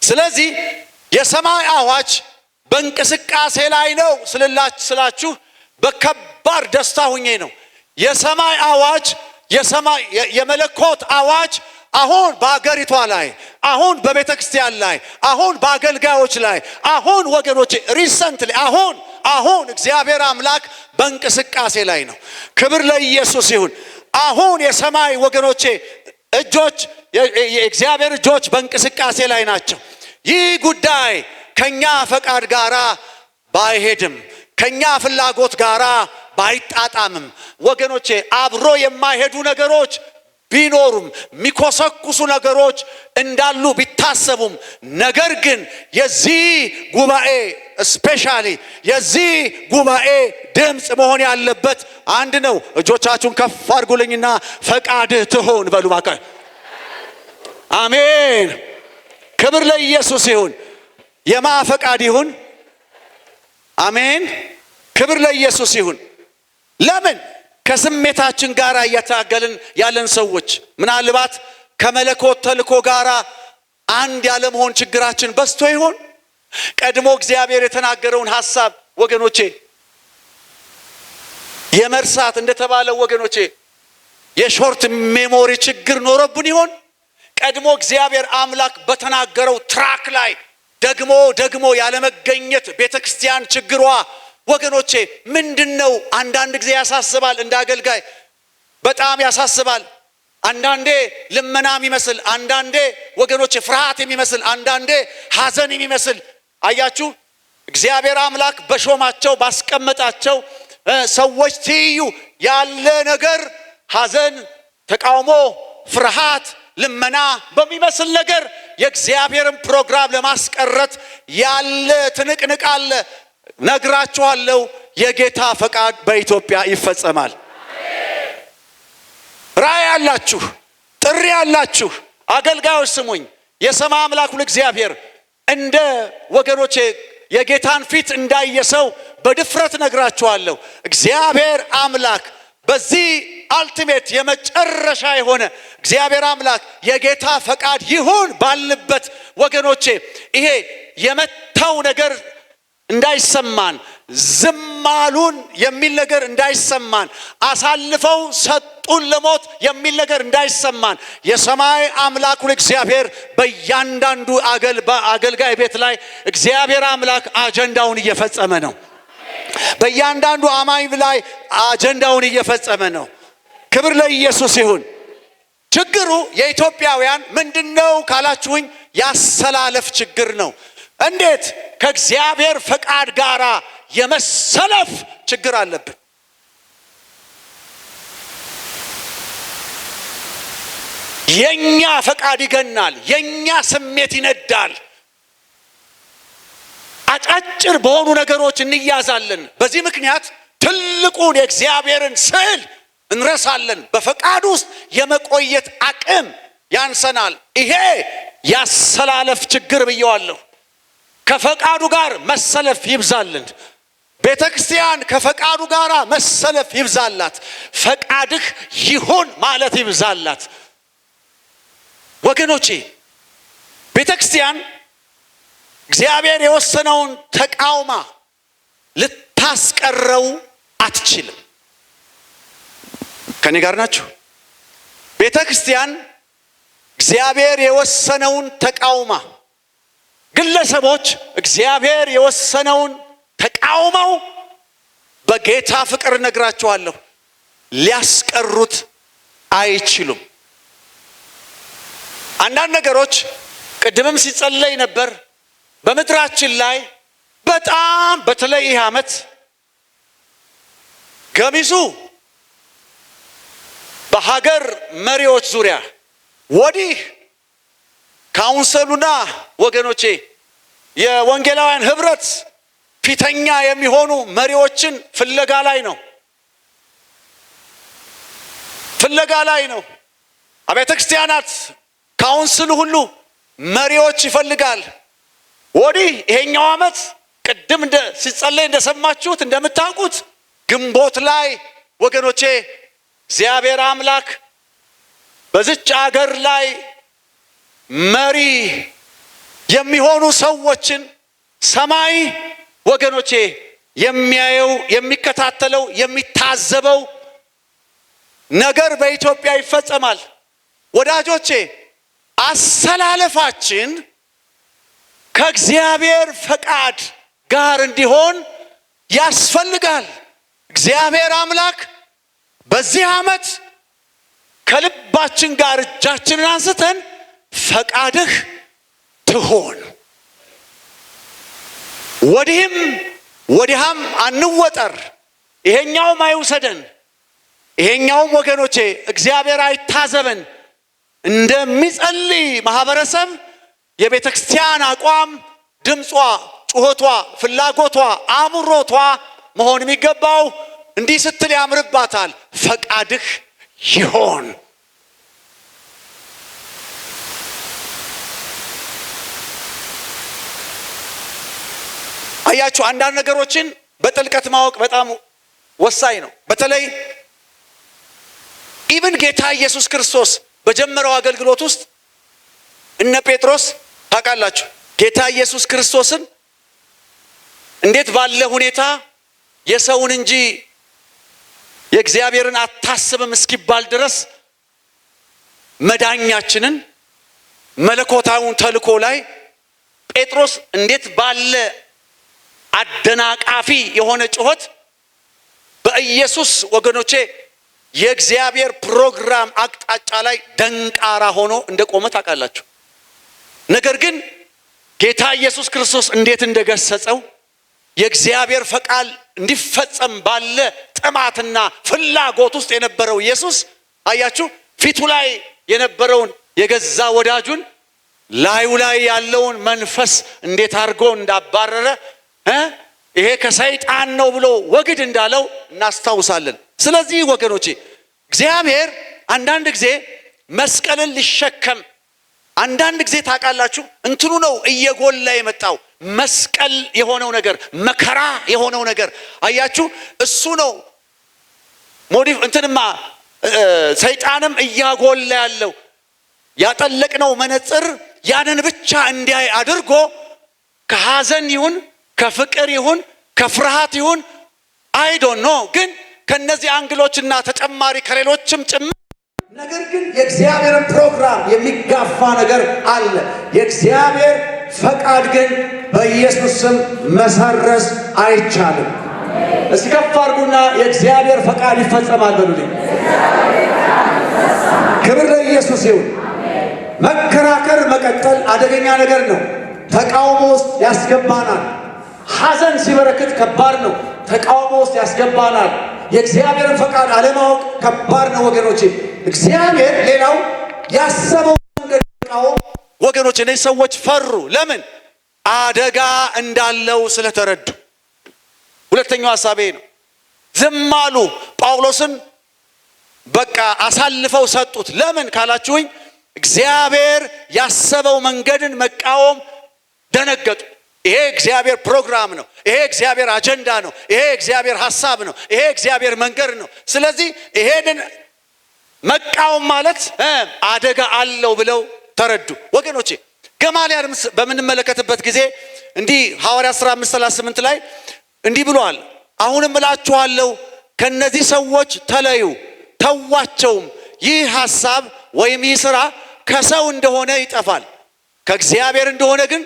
ስለዚህ የሰማይ አዋጅ በእንቅስቃሴ ላይ ነው ስላችሁ በከባድ ደስታ ሁኜ ነው። የሰማይ አዋጅ የመለኮት አዋጅ አሁን በአገሪቷ ላይ አሁን በቤተ ክርስቲያን ላይ አሁን በአገልጋዮች ላይ አሁን ወገኖቼ ሪሰንትሊ አሁን እግዚአብሔር አምላክ በእንቅስቃሴ ላይ ነው። ክብር ለኢየሱስ ይሁን። አሁን የሰማይ ወገኖቼ እጆች የእግዚአብሔር እጆች በእንቅስቃሴ ላይ ናቸው። ይህ ጉዳይ ከኛ ፈቃድ ጋራ ባይሄድም ከኛ ፍላጎት ጋራ ባይጣጣምም ወገኖቼ አብሮ የማይሄዱ ነገሮች ቢኖሩም የሚኮሰኩሱ ነገሮች እንዳሉ ቢታሰቡም ነገር ግን የዚህ ጉባኤ ስፔሻሊ የዚህ ጉባኤ ድምፅ መሆን ያለበት አንድ ነው። እጆቻችሁን ከፍ አድርጉልኝና ፈቃድህ ትሁን በሉ ባካ። አሜን። ክብር ለኢየሱስ ይሁን። የማ ፈቃድ ይሁን? አሜን። ክብር ለኢየሱስ ይሁን። ለምን ከስሜታችን ጋር እያታገልን ያለን ሰዎች ምናልባት ከመለኮት ተልእኮ ጋር አንድ ያለመሆን ችግራችን በስቶ ይሆን? ቀድሞ እግዚአብሔር የተናገረውን ሐሳብ ወገኖቼ የመርሳት እንደተባለው ወገኖቼ የሾርት ሜሞሪ ችግር ኖሮብን ይሆን? ቀድሞ እግዚአብሔር አምላክ በተናገረው ትራክ ላይ ደግሞ ያለመገኘት ቤተክርስቲያን ችግሯ ወገኖቼ ምንድነው? አንዳንድ ጊዜ ያሳስባል። እንደ አገልጋይ በጣም ያሳስባል። አንዳንዴ ልመናም ይመስል፣ አንዳንዴ ወገኖቼ ፍርሃት የሚመስል፣ አንዳንዴ ሐዘን የሚመስል አያችሁ እግዚአብሔር አምላክ በሾማቸው ባስቀመጣቸው ሰዎች ትይዩ ያለ ነገር ሐዘን፣ ተቃውሞ፣ ፍርሃት፣ ልመና በሚመስል ነገር የእግዚአብሔርን ፕሮግራም ለማስቀረት ያለ ትንቅንቅ አለ። ነግራችኋለሁ፣ የጌታ ፈቃድ በኢትዮጵያ ይፈጸማል። ራእይ ያላችሁ፣ ጥሪ ያላችሁ አገልጋዮች ስሙኝ። የሰማይ አምላክ እግዚአብሔር እንደ ወገኖቼ የጌታን ፊት እንዳየሰው በድፍረት ነግራችኋለሁ። እግዚአብሔር አምላክ በዚህ አልቲሜት የመጨረሻ የሆነ እግዚአብሔር አምላክ የጌታ ፈቃድ ይሁን ባልንበት ወገኖቼ ይሄ የመታው ነገር እንዳይሰማን፣ ዝማሉን የሚል ነገር እንዳይሰማን፣ አሳልፈው ሰጡን ለሞት የሚል ነገር እንዳይሰማን የሰማይ አምላክ እግዚአብሔር በእያንዳንዱ አገልጋይ ቤት ላይ እግዚአብሔር አምላክ አጀንዳውን እየፈጸመ ነው። በእያንዳንዱ አማኝ ላይ አጀንዳውን እየፈጸመ ነው። ክብር ለኢየሱስ ይሁን። ችግሩ የኢትዮጵያውያን ምንድነው ካላችሁኝ ያሰላለፍ ችግር ነው። እንዴት ከእግዚአብሔር ፈቃድ ጋር የመሰለፍ ችግር አለብን። የኛ ፈቃድ ይገናል፣ የኛ ስሜት ይነዳል። አጫጭር በሆኑ ነገሮች እንያዛለን። በዚህ ምክንያት ትልቁን የእግዚአብሔርን ስዕል እንረሳለን። በፈቃድ ውስጥ የመቆየት አቅም ያንሰናል። ይሄ ያሰላለፍ ችግር ብየዋለሁ። ከፈቃዱ ጋር መሰለፍ ይብዛልን። ቤተ ክርስቲያን ከፈቃዱ ጋር መሰለፍ ይብዛላት። ፈቃድህ ይሁን ማለት ይብዛላት። ወገኖቼ ቤተ ክርስቲያን እግዚአብሔር የወሰነውን ተቃውማ ልታስቀረው አትችልም። ከኔ ጋር ናችሁ? ቤተ ክርስቲያን እግዚአብሔር የወሰነውን ተቃውማ፣ ግለሰቦች እግዚአብሔር የወሰነውን ተቃውመው በጌታ ፍቅር ነግራቸዋለሁ ሊያስቀሩት አይችሉም። አንዳንድ ነገሮች ቅድምም ሲጸለይ ነበር በምድራችን ላይ በጣም በተለይ ይህ ዓመት ገሚሱ በሀገር መሪዎች ዙሪያ ወዲህ ካውንስሉና ወገኖቼ የወንጌላውያን ህብረት ፊተኛ የሚሆኑ መሪዎችን ፍለጋ ላይ ነው። አብያተ ክርስቲያናት ካውንስሉ ሁሉ መሪዎች ይፈልጋል። ወዲህ ይሄኛው ዓመት ቅድም ሲጸለይ እንደሰማችሁት እንደምታውቁት ግንቦት ላይ ወገኖቼ እግዚአብሔር አምላክ በዚች አገር ላይ መሪ የሚሆኑ ሰዎችን ሰማይ ወገኖቼ የሚያየው የሚከታተለው የሚታዘበው ነገር በኢትዮጵያ ይፈጸማል። ወዳጆቼ አሰላለፋችን ከእግዚአብሔር ፈቃድ ጋር እንዲሆን ያስፈልጋል። እግዚአብሔር አምላክ በዚህ ዓመት ከልባችን ጋር እጃችንን አንስተን ፈቃድህ ትሆን፣ ወዲህም ወዲያም አንወጠር፣ ይሄኛውም አይውሰደን፣ ይሄኛውም ወገኖቼ እግዚአብሔር አይታዘበን እንደሚጸልይ ማህበረሰብ የቤተ ክርስቲያን አቋም፣ ድምጿ፣ ጩኸቷ፣ ፍላጎቷ፣ አምሮቷ መሆን የሚገባው እንዲህ ስትል ያምርባታል፣ ፈቃድህ ይሆን። አያችሁ አንዳንድ ነገሮችን በጥልቀት ማወቅ በጣም ወሳኝ ነው። በተለይ ኢቭን ጌታ ኢየሱስ ክርስቶስ በጀመረው አገልግሎት ውስጥ እነ ጴጥሮስ ታውቃላችሁ ጌታ ኢየሱስ ክርስቶስን እንዴት ባለ ሁኔታ የሰውን እንጂ የእግዚአብሔርን አታስብም እስኪባል ድረስ መዳኛችንን መለኮታዊውን ተልኮ ላይ ጴጥሮስ እንዴት ባለ አደናቃፊ የሆነ ጩኸት በኢየሱስ ወገኖቼ የእግዚአብሔር ፕሮግራም አቅጣጫ ላይ ደንቃራ ሆኖ እንደቆመ ታውቃላችሁ። ነገር ግን ጌታ ኢየሱስ ክርስቶስ እንዴት እንደገሰጸው የእግዚአብሔር ፈቃድ እንዲፈጸም ባለ ጥማትና ፍላጎት ውስጥ የነበረው ኢየሱስ አያችሁ ፊቱ ላይ የነበረውን የገዛ ወዳጁን ላዩ ላይ ያለውን መንፈስ እንዴት አድርጎ እንዳባረረ ይሄ ከሰይጣን ነው ብሎ ወግድ እንዳለው እናስታውሳለን። ስለዚህ ወገኖቼ እግዚአብሔር አንዳንድ ጊዜ መስቀልን ሊሸከም አንዳንድ ጊዜ ታውቃላችሁ እንትኑ ነው እየጎላ የመጣው መስቀል የሆነው ነገር መከራ የሆነው ነገር አያችሁ እሱ ነው ሞዲፍ እንትንማ ሰይጣንም እያጎላ ያለው ያጠለቅነው መነጽር ያንን ብቻ እንዲያይ አድርጎ ከሐዘን ይሁን ከፍቅር ይሁን ከፍርሃት ይሁን አይ ዶንት ኖ ግን ከነዚህ አንግሎችና ተጨማሪ ከሌሎችም ጭምር ነገር ግን የእግዚአብሔርን ፕሮግራም የሚጋፋ ነገር አለ። የእግዚአብሔር ፈቃድ ግን በኢየሱስ ስም መሰረዝ አይቻልም። እስቲ ከፍ አድርጉና የእግዚአብሔር ፈቃድ ይፈጸማል በሉልኝ። ክብር ለኢየሱስ ይሁን። መከራከር መቀጠል አደገኛ ነገር ነው። ተቃውሞ ውስጥ ያስገባናል። ሐዘን ሲበረክት ከባድ ነው። ተቃውሞ ውስጥ ያስገባናል። የእግዚአብሔርን ፈቃድ አለማወቅ ከባድ ነው ወገኖቼ። እግዚአብሔር ሌላው ያሰበው መንገድ ተቃውሞ ወገኖቼ እነዚህ ሰዎች ፈሩ። ለምን? አደጋ እንዳለው ስለተረዱ። ሁለተኛው ሐሳቤ ነው። ዝም አሉ። ጳውሎስን በቃ አሳልፈው ሰጡት። ለምን ካላችሁኝ እግዚአብሔር ያሰበው መንገድን መቃወም ደነገጡ። ይሄ እግዚአብሔር ፕሮግራም ነው። ይሄ እግዚአብሔር አጀንዳ ነው። ይሄ እግዚአብሔር ሐሳብ ነው። ይሄ እግዚአብሔር መንገድ ነው። ስለዚህ ይሄንን መቃወም ማለት አደጋ አለው ብለው ተረዱ። ወገኖቼ ገማልያል በምንመለከትበት ጊዜ እንዲህ ሐዋርያት ሥራ 5:38 ላይ እንዲህ ብሏል። አሁንም እላችኋለሁ ከነዚህ ሰዎች ተለዩ፣ ተዋቸውም። ይህ ሐሳብ ወይም ይህ ሥራ ከሰው እንደሆነ ይጠፋል፣ ከእግዚአብሔር እንደሆነ ግን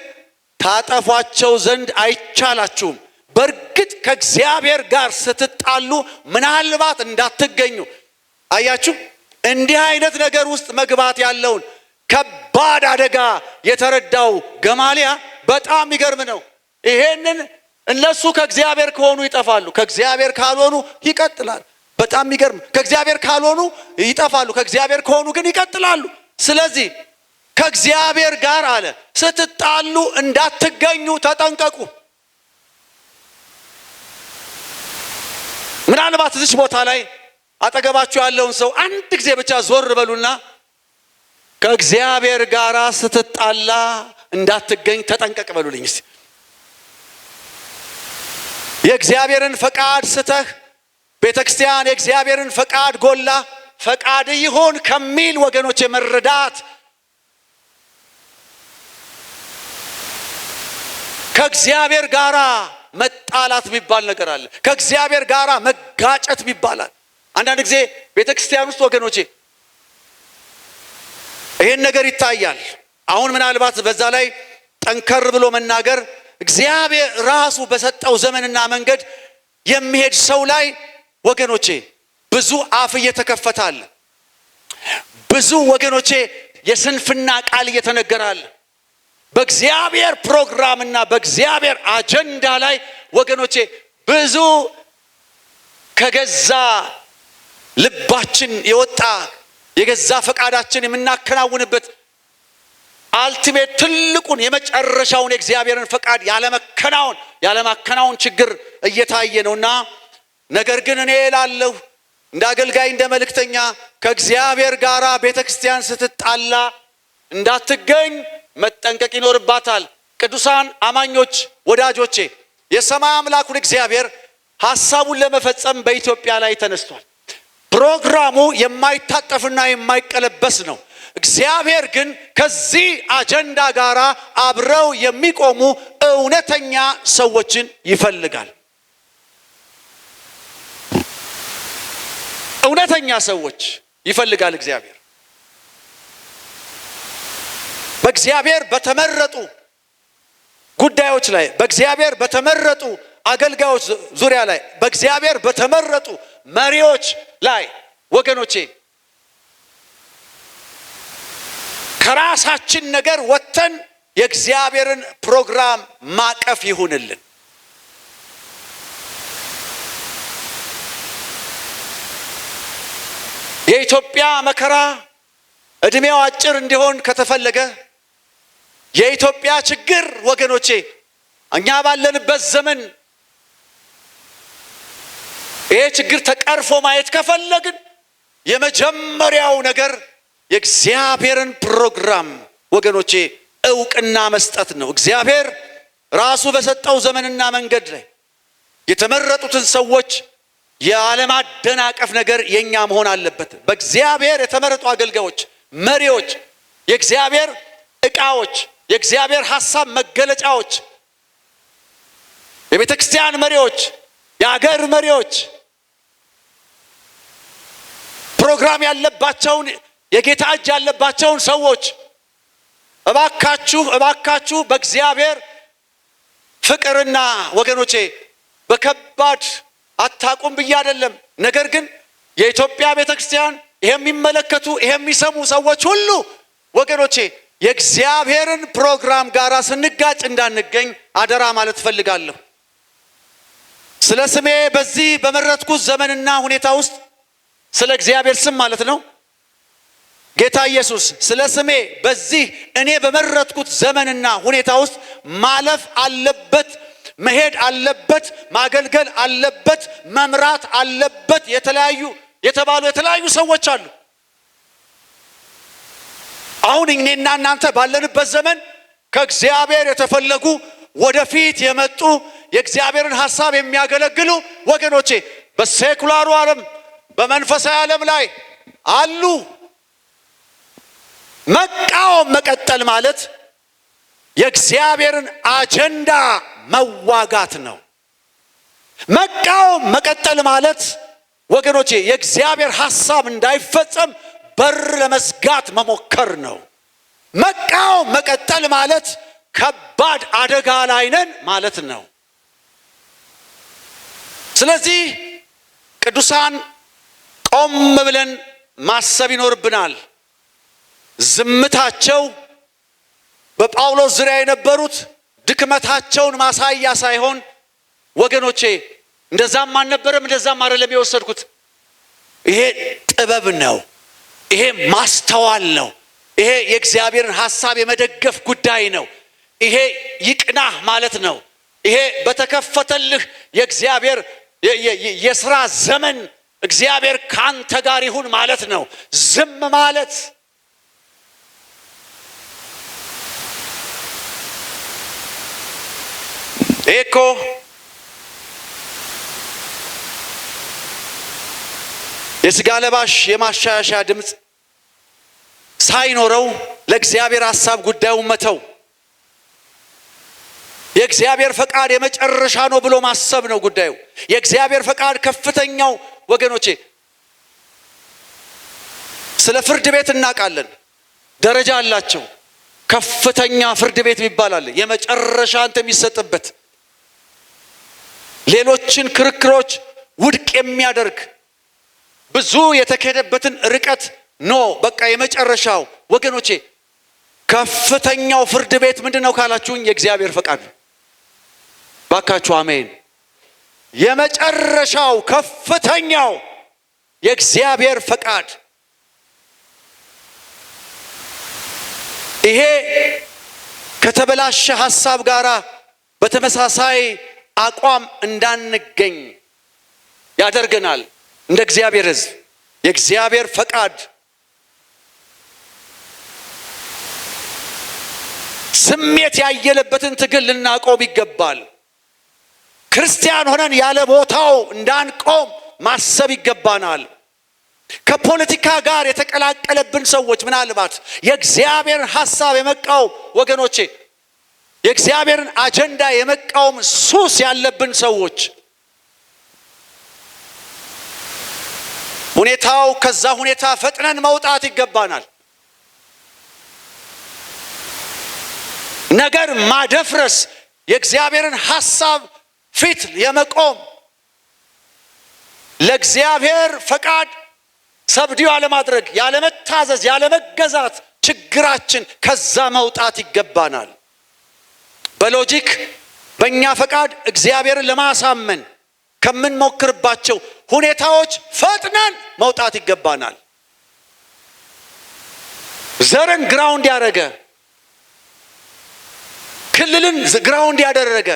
ታጠፏቸው ዘንድ አይቻላችሁም። በእርግጥ ከእግዚአብሔር ጋር ስትጣሉ ምናልባት እንዳትገኙ። አያችሁ እንዲህ አይነት ነገር ውስጥ መግባት ያለውን ከባድ አደጋ የተረዳው ገማልያ በጣም ይገርም ነው። ይሄንን እነሱ ከእግዚአብሔር ከሆኑ ይጠፋሉ፣ ከእግዚአብሔር ካልሆኑ ይቀጥላል። በጣም ይገርም። ከእግዚአብሔር ካልሆኑ ይጠፋሉ፣ ከእግዚአብሔር ከሆኑ ግን ይቀጥላሉ። ስለዚህ ከእግዚአብሔር ጋር አለ ስትጣሉ እንዳትገኙ ተጠንቀቁ። ምናልባት እዚህ ቦታ ላይ አጠገባችሁ ያለውን ሰው አንድ ጊዜ ብቻ ዞር በሉና ከእግዚአብሔር ጋር ስትጣላ እንዳትገኝ ተጠንቀቅ በሉልኝ እስቲ። የእግዚአብሔርን ፈቃድ ስተህ ቤተክርስቲያን የእግዚአብሔርን ፈቃድ ጎላ ፈቃድ ይሁን ከሚል ወገኖች መረዳት ከእግዚአብሔር ጋር መጣላት የሚባል ነገር አለ። ከእግዚአብሔር ጋር መጋጨት ይባላል። አንዳንድ ጊዜ ቤተክርስቲያን ውስጥ ወገኖቼ ይሄን ነገር ይታያል። አሁን ምናልባት በዛ ላይ ጠንከር ብሎ መናገር እግዚአብሔር ራሱ በሰጠው ዘመንና መንገድ የሚሄድ ሰው ላይ ወገኖቼ ብዙ አፍ እየተከፈታል። ብዙ ወገኖቼ የስንፍና ቃል እየተነገራል። በእግዚአብሔር ፕሮግራምና በእግዚአብሔር አጀንዳ ላይ ወገኖቼ ብዙ ከገዛ ልባችን የወጣ የገዛ ፈቃዳችን የምናከናውንበት አልቲሜት ትልቁን የመጨረሻውን የእግዚአብሔርን ፈቃድ ያለማከናወን ችግር እየታየ ነውና፣ ነገር ግን እኔ እላለሁ እንደ አገልጋይ እንደ መልእክተኛ ከእግዚአብሔር ጋር ቤተክርስቲያን ስትጣላ እንዳትገኝ መጠንቀቅ ይኖርባታል። ቅዱሳን አማኞች ወዳጆቼ የሰማይ አምላኩን እግዚአብሔር ሐሳቡን ለመፈጸም በኢትዮጵያ ላይ ተነስቷል። ፕሮግራሙ የማይታጠፍና የማይቀለበስ ነው። እግዚአብሔር ግን ከዚህ አጀንዳ ጋር አብረው የሚቆሙ እውነተኛ ሰዎችን ይፈልጋል። እውነተኛ ሰዎች ይፈልጋል እግዚአብሔር። በእግዚአብሔር በተመረጡ ጉዳዮች ላይ፣ በእግዚአብሔር በተመረጡ አገልጋዮች ዙሪያ ላይ፣ በእግዚአብሔር በተመረጡ መሪዎች ላይ ወገኖቼ ከራሳችን ነገር ወጥተን የእግዚአብሔርን ፕሮግራም ማቀፍ ይሁንልን። የኢትዮጵያ መከራ እድሜው አጭር እንዲሆን ከተፈለገ የኢትዮጵያ ችግር ወገኖቼ እኛ ባለንበት ዘመን ይሄ ችግር ተቀርፎ ማየት ከፈለግን የመጀመሪያው ነገር የእግዚአብሔርን ፕሮግራም ወገኖቼ እውቅና መስጠት ነው። እግዚአብሔር ራሱ በሰጠው ዘመንና መንገድ ላይ የተመረጡትን ሰዎች ያለማደናቀፍ ነገር የኛ መሆን አለበት። በእግዚአብሔር የተመረጡ አገልጋዮች፣ መሪዎች፣ የእግዚአብሔር ዕቃዎች፣ የእግዚአብሔር ሐሳብ መገለጫዎች፣ የቤተ ክርስቲያን መሪዎች፣ የአገር መሪዎች ፕሮግራም ያለባቸውን የጌታ እጅ ያለባቸውን ሰዎች እባካችሁ በእግዚአብሔር ፍቅርና ወገኖቼ በከባድ አታቁም ብዬ አይደለም። ነገር ግን የኢትዮጵያ ቤተክርስቲያን የሚመለከቱ የሚሰሙ ሰዎች ሁሉ ወገኖቼ የእግዚአብሔርን ፕሮግራም ጋር ስንጋጭ እንዳንገኝ አደራ ማለት ፈልጋለሁ። ስለ ስሜ በዚህ በመረጥኩት ዘመንና ሁኔታ ውስጥ ስለ እግዚአብሔር ስም ማለት ነው ጌታ ኢየሱስ ስለ ስሜ በዚህ እኔ በመረጥኩት ዘመንና ሁኔታ ውስጥ ማለፍ አለበት፣ መሄድ አለበት፣ ማገልገል አለበት፣ መምራት አለበት የተባሉ ሰዎች አሉ። አሁን እኔና እናንተ ባለንበት ዘመን ከእግዚአብሔር የተፈለጉ ወደፊት የመጡ የእግዚአብሔርን ሐሳብ የሚያገለግሉ ወገኖቼ በሴኩላሩ ዓለም በመንፈሳዊ ዓለም ላይ አሉ። መቃወም መቀጠል ማለት የእግዚአብሔርን አጀንዳ መዋጋት ነው። መቃወም መቀጠል ማለት ወገኖቼ የእግዚአብሔር ሐሳብ እንዳይፈጸም በር ለመዝጋት መሞከር ነው። መቃወም መቀጠል ማለት ከባድ አደጋ ላይ ነን ማለት ነው። ስለዚህ ቅዱሳን ቆም ብለን ማሰብ ይኖርብናል። ዝምታቸው በጳውሎስ ዙሪያ የነበሩት ድክመታቸውን ማሳያ ሳይሆን ወገኖቼ እንደዛም አልነበረም፣ እንደዛም አይደለም የወሰድኩት። ይሄ ጥበብ ነው። ይሄ ማስተዋል ነው። ይሄ የእግዚአብሔርን ሐሳብ የመደገፍ ጉዳይ ነው። ይሄ ይቅናህ ማለት ነው። ይሄ በተከፈተልህ የእግዚአብሔር የሥራ ዘመን እግዚአብሔር ካንተ ጋር ይሁን ማለት ነው። ዝም ማለት እኮ የሥጋ ለባሽ የማሻሻያ ድምፅ ሳይኖረው ለእግዚአብሔር ሐሳብ ጉዳዩን መተው የእግዚአብሔር ፈቃድ የመጨረሻ ነው ብሎ ማሰብ ነው ጉዳዩ። የእግዚአብሔር ፈቃድ ከፍተኛው ወገኖቼ ስለ ፍርድ ቤት እናውቃለን። ደረጃ አላቸው። ከፍተኛ ፍርድ ቤት ይባላል። የመጨረሻ አንተ የሚሰጥበት ሌሎችን ክርክሮች ውድቅ የሚያደርግ ብዙ የተከደበትን ርቀት በቃ የመጨረሻው ወገኖቼ ከፍተኛው ፍርድ ቤት ምንድነው ካላችሁኝ የእግዚአብሔር ፈቃድ ነው። ባካችሁ አሜን። የመጨረሻው ከፍተኛው የእግዚአብሔር ፈቃድ ይሄ ከተበላሸ ሐሳብ ጋር በተመሳሳይ አቋም እንዳንገኝ ያደርገናል። እንደ እግዚአብሔር ሕዝብ የእግዚአብሔር ፈቃድ ስሜት ያየለበትን ትግል ልናቆም ይገባል። ክርስቲያን ሆነን ያለ ቦታው እንዳንቆም ማሰብ ይገባናል። ከፖለቲካ ጋር የተቀላቀለብን ሰዎች ምናልባት የእግዚአብሔርን ሐሳብ የመቃወም ወገኖቼ የእግዚአብሔርን አጀንዳ የመቃወም ሱስ ያለብን ሰዎች ሁኔታው ከዛ ሁኔታ ፈጥነን መውጣት ይገባናል። ነገር ማደፍረስ የእግዚአብሔርን ሐሳብ ፊት የመቆም ለእግዚአብሔር ፈቃድ ሰብዲው ያለማድረግ ያለመታዘዝ ያለመገዛት ችግራችን ከዛ መውጣት ይገባናል። በሎጂክ በእኛ ፈቃድ እግዚአብሔርን ለማሳመን ከምንሞክርባቸው ሁኔታዎች ፈጥነን መውጣት ይገባናል። ዘርን ግራውንድ ያደረገ ክልልን ግራውንድ ያደረገ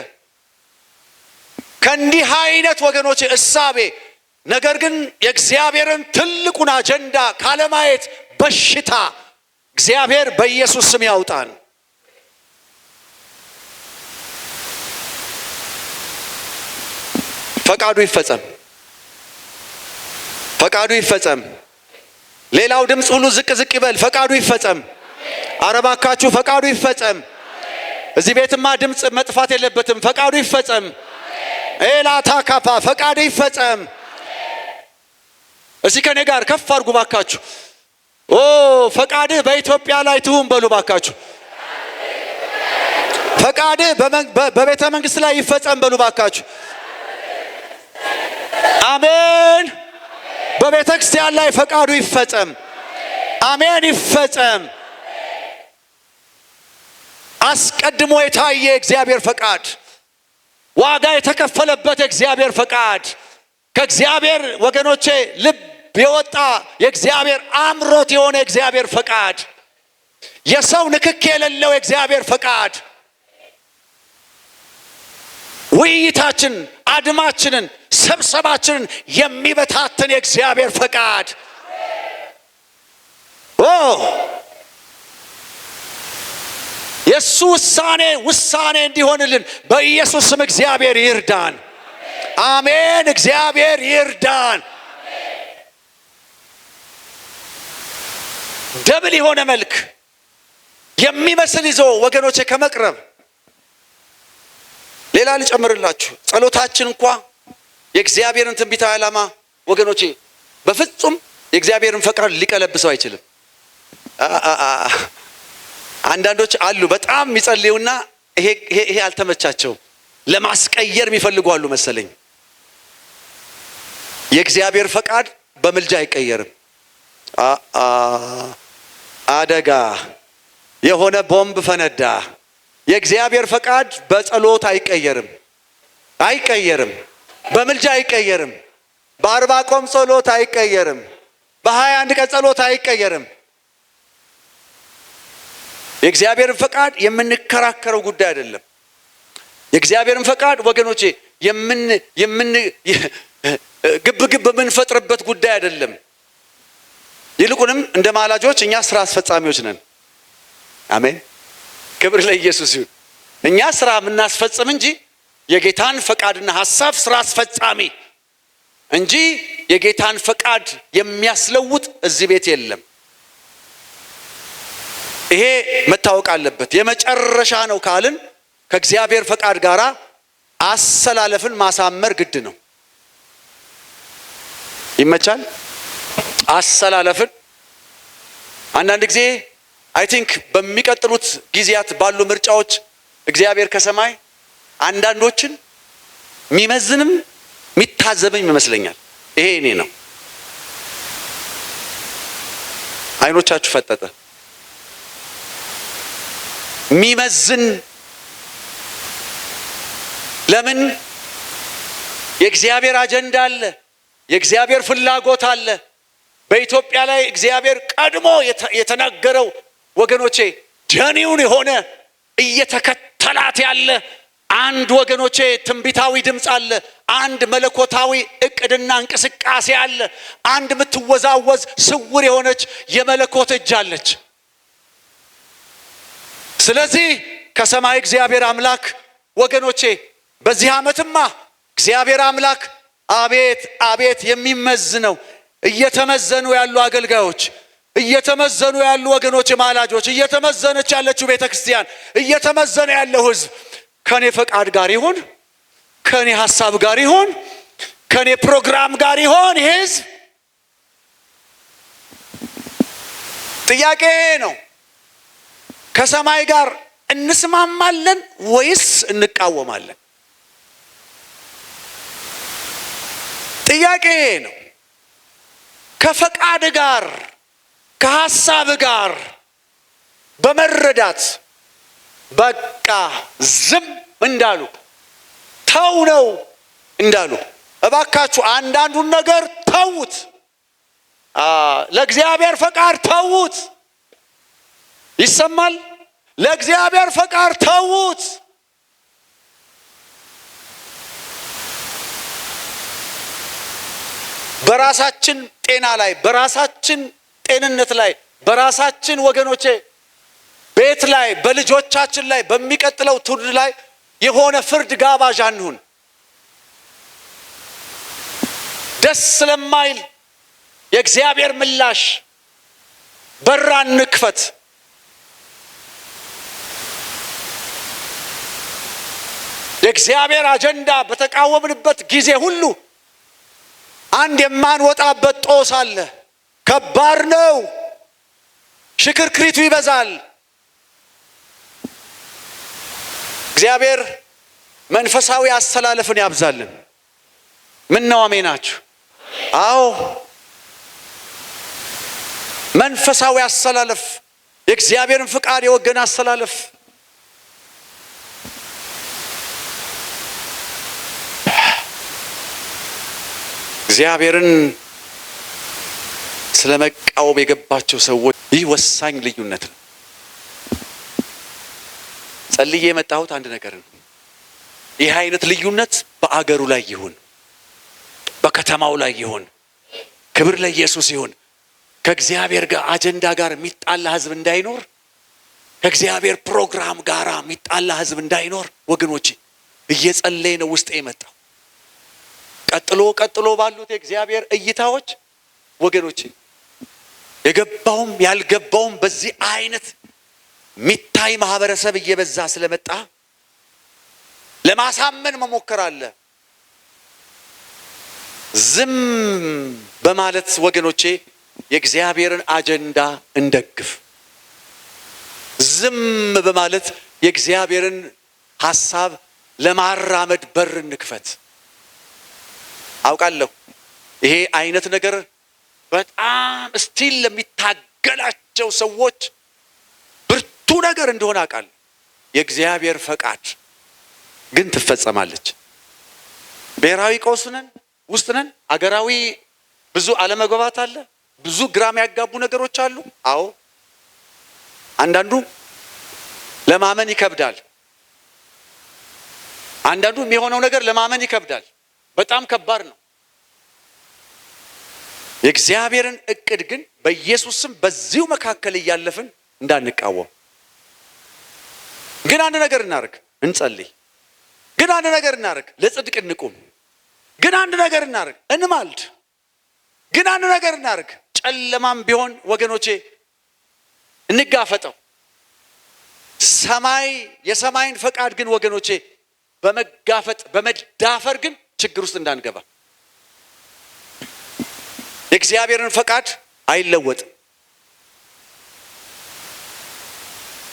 ከእንዲህ አይነት ወገኖች እሳቤ ነገር ግን የእግዚአብሔርን ትልቁን አጀንዳ ካለማየት በሽታ እግዚአብሔር በኢየሱስ ስም ያውጣን። ፈቃዱ ይፈጸም፣ ፈቃዱ ይፈጸም። ሌላው ድምፅ ሁሉ ዝቅ ዝቅ ይበል። ፈቃዱ ይፈጸም። አረባካችሁ ፈቃዱ ይፈጸም። እዚህ ቤትማ ድምፅ መጥፋት የለበትም። ፈቃዱ ይፈጸም። ኤላታ ካፓ ፈቃዱ ይፈጸም። እዚህ ከኔ ጋር ከፍ አድርጉ ባካችሁ። ኦ ፈቃድህ በኢትዮጵያ ላይ ትሁን በሉ ባካችሁ። ፈቃድህ በቤተ መንግስት ላይ ይፈጸም በሉ ባካችሁ። አሜን። በቤተ ክርስቲያን ላይ ፈቃዱ ይፈጸም። አሜን ይፈጸም። አስቀድሞ የታየ እግዚአብሔር ፈቃድ፣ ዋጋ የተከፈለበት እግዚአብሔር ፈቃድ፣ ከእግዚአብሔር ወገኖቼ ልብ የወጣ የእግዚአብሔር አምሮት የሆነ እግዚአብሔር ፈቃድ፣ የሰው ንክክ የሌለው የእግዚአብሔር ፈቃድ፣ ውይይታችን አድማችንን ስብሰባችንን የሚበታትን የእግዚአብሔር ፈቃድ የሱ ውሳኔ እንዲሆንልን በኢየሱስ ስም እግዚአብሔር ይርዳን። አሜን። እግዚአብሔር ይርዳን። ደብል የሆነ መልክ የሚመስል ይዞ ወገኖቼ ከመቅረብ ሌላ ልጨምርላችሁ። ጸሎታችን እንኳ የእግዚአብሔርን ትንቢታዊ ዓላማ ወገኖቼ በፍጹም የእግዚአብሔርን ፈቃድ ሊቀለብሰው አይችልም። አንዳንዶች አሉ በጣም የሚጸልዩና ይሄ አልተመቻቸውም ለማስቀየር የሚፈልጉ አሉ መሰለኝ። የእግዚአብሔር ፈቃድ በምልጃ አይቀየርም። አደጋ የሆነ ቦምብ ፈነዳ። የእግዚአብሔር ፈቃድ በጸሎት አይቀየርም፣ አይቀየርም። በምልጃ አይቀየርም። በአርባ ቆም ጸሎት አይቀየርም። በ21 ቀን ጸሎት አይቀየርም። የእግዚአብሔርን ፈቃድ የምንከራከረው ጉዳይ አይደለም። የእግዚአብሔርን ፈቃድ ወገኖቼ ግብ የምንፈጥርበት ጉዳይ አይደለም። ይልቁንም እንደ ማላጆች እኛ ስራ አስፈጻሚዎች ነን። አሜን። ክብር ለኢየሱስ ይሁን። እኛ ስራ የምናስፈጽም እንጂ የጌታን ፈቃድና ሐሳብ ስራ አስፈጻሚ እንጂ የጌታን ፈቃድ የሚያስለውጥ እዚህ ቤት የለም። ይሄ መታወቅ አለበት። የመጨረሻ ነው ካልን ከእግዚአብሔር ፈቃድ ጋር አሰላለፍን ማሳመር ግድ ነው። ይመቻል። አሰላለፍን አንዳንድ ጊዜ አይ ቲንክ በሚቀጥሉት ጊዜያት ባሉ ምርጫዎች እግዚአብሔር ከሰማይ አንዳንዶችን የሚመዝንም የሚታዘብም ይመስለኛል። ይሄ እኔ ነው። አይኖቻችሁ ፈጠጠ። የሚመዝን ለምን? የእግዚአብሔር አጀንዳ አለ። የእግዚአብሔር ፍላጎት አለ። በኢትዮጵያ ላይ እግዚአብሔር ቀድሞ የተናገረው ወገኖቼ ጀኒውን የሆነ እየተከተላት ያለ አንድ ወገኖቼ ትንቢታዊ ድምፅ አለ። አንድ መለኮታዊ እቅድና እንቅስቃሴ አለ። አንድ የምትወዛወዝ ስውር የሆነች የመለኮት እጅ አለች። ስለዚህ ከሰማይ እግዚአብሔር አምላክ ወገኖቼ በዚህ ዓመትማ እግዚአብሔር አምላክ አቤት አቤት የሚመዝነው እየተመዘኑ ያሉ አገልጋዮች፣ እየተመዘኑ ያሉ ወገኖች፣ ማላጆች፣ እየተመዘነች ያለችው ቤተክርስቲያን፣ እየተመዘነ ያለው ህዝብ ከኔ ፈቃድ ጋር ይሁን፣ ከኔ ሐሳብ ጋር ይሁን፣ ከኔ ፕሮግራም ጋር ይሁን ህዝብ? ጥያቄ ነው። ከሰማይ ጋር እንስማማለን ወይስ እንቃወማለን? ጥያቄ ነው። ከፈቃድ ጋር ከሐሳብ ጋር በመረዳት በቃ ዝም እንዳሉ ተው ነው እንዳሉ፣ እባካችሁ አንዳንዱን ነገር ተዉት፣ ለእግዚአብሔር ፈቃድ ተዉት። ይሰማል? ለእግዚአብሔር ፈቃድ ተዉት። በራሳችን ጤና ላይ፣ በራሳችን ጤንነት ላይ፣ በራሳችን ወገኖቼ ቤት ላይ፣ በልጆቻችን ላይ፣ በሚቀጥለው ትውልድ ላይ የሆነ ፍርድ ጋባዥ አንሁን። ደስ ስለማይል የእግዚአብሔር ምላሽ በራ እንክፈት። የእግዚአብሔር አጀንዳ በተቃወምንበት ጊዜ ሁሉ አንድ የማንወጣበት ጦስ አለ። ከባድ ነው። ሽክርክሪቱ ይበዛል። እግዚአብሔር መንፈሳዊ አስተላለፍን ያብዛልን። ምን ነው አሜናችሁ? አዎ፣ መንፈሳዊ አስተላለፍ፣ የእግዚአብሔርን ፍቃድ የወገነ አስተላለፍ። እግዚአብሔርን ስለመቃወም የገባቸው ሰዎች ይህ ወሳኝ ልዩነት ነው። ጸልዬ የመጣሁት አንድ ነገር ነው። ይህ አይነት ልዩነት በአገሩ ላይ ይሁን፣ በከተማው ላይ ይሁን። ክብር ለኢየሱስ ይሁን። ከእግዚአብሔር ጋር አጀንዳ ጋር የሚጣላ ህዝብ እንዳይኖር፣ ከእግዚአብሔር ፕሮግራም ጋር የሚጣላ ህዝብ እንዳይኖር ወገኖቼ እየጸለየ ነው ውስጥ የመጣው። ቀጥሎ ባሉት የእግዚአብሔር እይታዎች ወገኖቼ የገባውም ያልገባውም በዚህ አይነት ሚታይ ማህበረሰብ እየበዛ ስለመጣ ለማሳመን መሞከር አለ። ዝም በማለት ወገኖቼ የእግዚአብሔርን አጀንዳ እንደግፍ። ዝም በማለት የእግዚአብሔርን ሐሳብ ለማራመድ በር እንክፈት። አውቃለሁ ይሄ አይነት ነገር በጣም ስቲል ለሚታገላቸው ሰዎች ብርቱ ነገር እንደሆነ አውቃለሁ። የእግዚአብሔር ፈቃድ ግን ትፈጸማለች። ብሔራዊ ቀውስ ውስጥ ነን። አገራዊ ብዙ አለመግባባት አለ። ብዙ ግራም ያጋቡ ነገሮች አሉ። አዎ፣ አንዳንዱ ለማመን ይከብዳል። አንዳንዱ የሚሆነው ነገር ለማመን ይከብዳል። በጣም ከባድ ነው። የእግዚአብሔርን እቅድ ግን በኢየሱስ ስም በዚሁ መካከል እያለፍን እንዳንቃወም ግን አንድ ነገር እናርግ፣ እንጸልይ። ግን አንድ ነገር እናርግ፣ ለጽድቅ እንቁም። ግን አንድ ነገር እናርግ፣ እንማልድ። ግን አንድ ነገር እናርግ፣ ጨለማም ቢሆን ወገኖቼ እንጋፈጠው። የሰማይን ፈቃድ ግን ወገኖቼ በመጋፈጥ በመዳፈር ግን ችግር ውስጥ እንዳንገባ። የእግዚአብሔርን ፈቃድ አይለወጥም።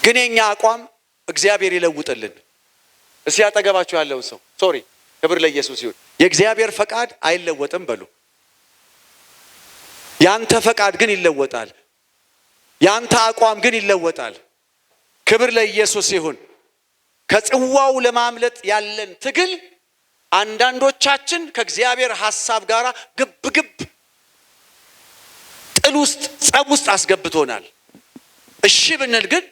ግን የኛ አቋም እግዚአብሔር ይለውጥልን። እስኪ ያጠገባችሁ ያለውን ሰው ክብር ለኢየሱስ ይሁን። የእግዚአብሔር ፈቃድ አይለወጥም በሉ። ያንተ ፈቃድ ግን ይለወጣል። ያንተ አቋም ግን ይለወጣል። ክብር ለኢየሱስ ይሁን። ከጽዋው ለማምለጥ ያለን ትግል አንዳንዶቻችን ከእግዚአብሔር ሐሳብ ጋር ግብ ጥል ውስጥ ጸብ ውስጥ አስገብቶናል። እሺ ብንል ግን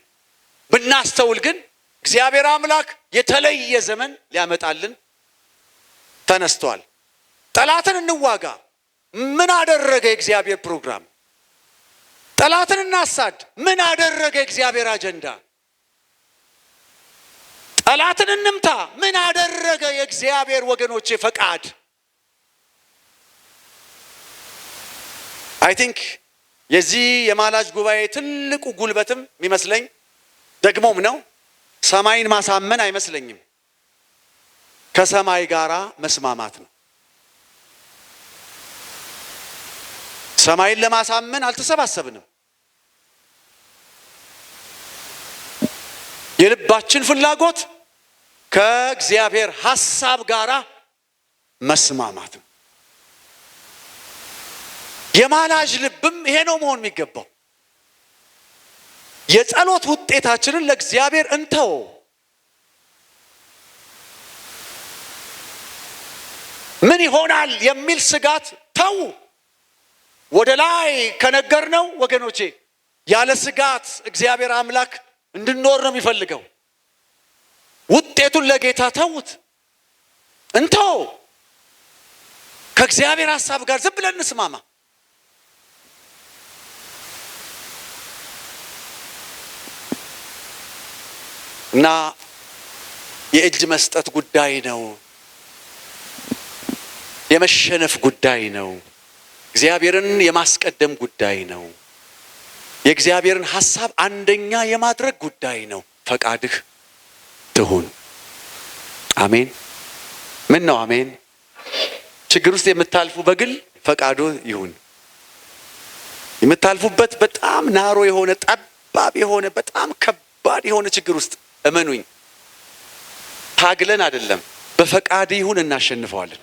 ብናስተውል ግን እግዚአብሔር አምላክ የተለየ ዘመን ሊያመጣልን ተነስቷል። ጠላትን እንዋጋ። ምን አደረገ የእግዚአብሔር ፕሮግራም? ጠላትን እናሳድ። ምን አደረገ የእግዚአብሔር አጀንዳ? ጠላትን እንምታ። ምን አደረገ የእግዚአብሔር ወገኖቼ ፈቃድ? አይ ቲንክ የዚህ የማላጅ ጉባኤ ትልቁ ጉልበትም የሚመስለኝ ደግሞም ነው ሰማይን ማሳመን አይመስለኝም፣ ከሰማይ ጋራ መስማማት ነው። ሰማይን ለማሳመን አልተሰባሰብንም። የልባችን ፍላጎት ከእግዚአብሔር ሐሳብ ጋራ መስማማት ነው። የማላጅ ልብም ይሄ ነው መሆን የሚገባው። የጸሎት ውጤታችንን ለእግዚአብሔር እንተው። ምን ይሆናል የሚል ስጋት ተው። ወደ ላይ ከነገርነው ወገኖቼ ያለ ስጋት እግዚአብሔር አምላክ እንድንኖር ነው የሚፈልገው። ውጤቱን ለጌታ ተውት፣ እንተው። ከእግዚአብሔር ሐሳብ ጋር ዝም ብለን እንስማማ። እና የእጅ መስጠት ጉዳይ ነው። የመሸነፍ ጉዳይ ነው። እግዚአብሔርን የማስቀደም ጉዳይ ነው። የእግዚአብሔርን ሐሳብ አንደኛ የማድረግ ጉዳይ ነው። ፈቃድህ ትሁን። አሜን። ምን ነው አሜን? ችግር ውስጥ የምታልፉ በግል ፈቃዱ ይሁን። የምታልፉበት በጣም ናሮ የሆነ ጠባብ የሆነ በጣም ከባድ የሆነ ችግር ውስጥ እመኑኝ፣ ታግለን አይደለም፣ በፈቃድ ይሁን እናሸንፈዋለን።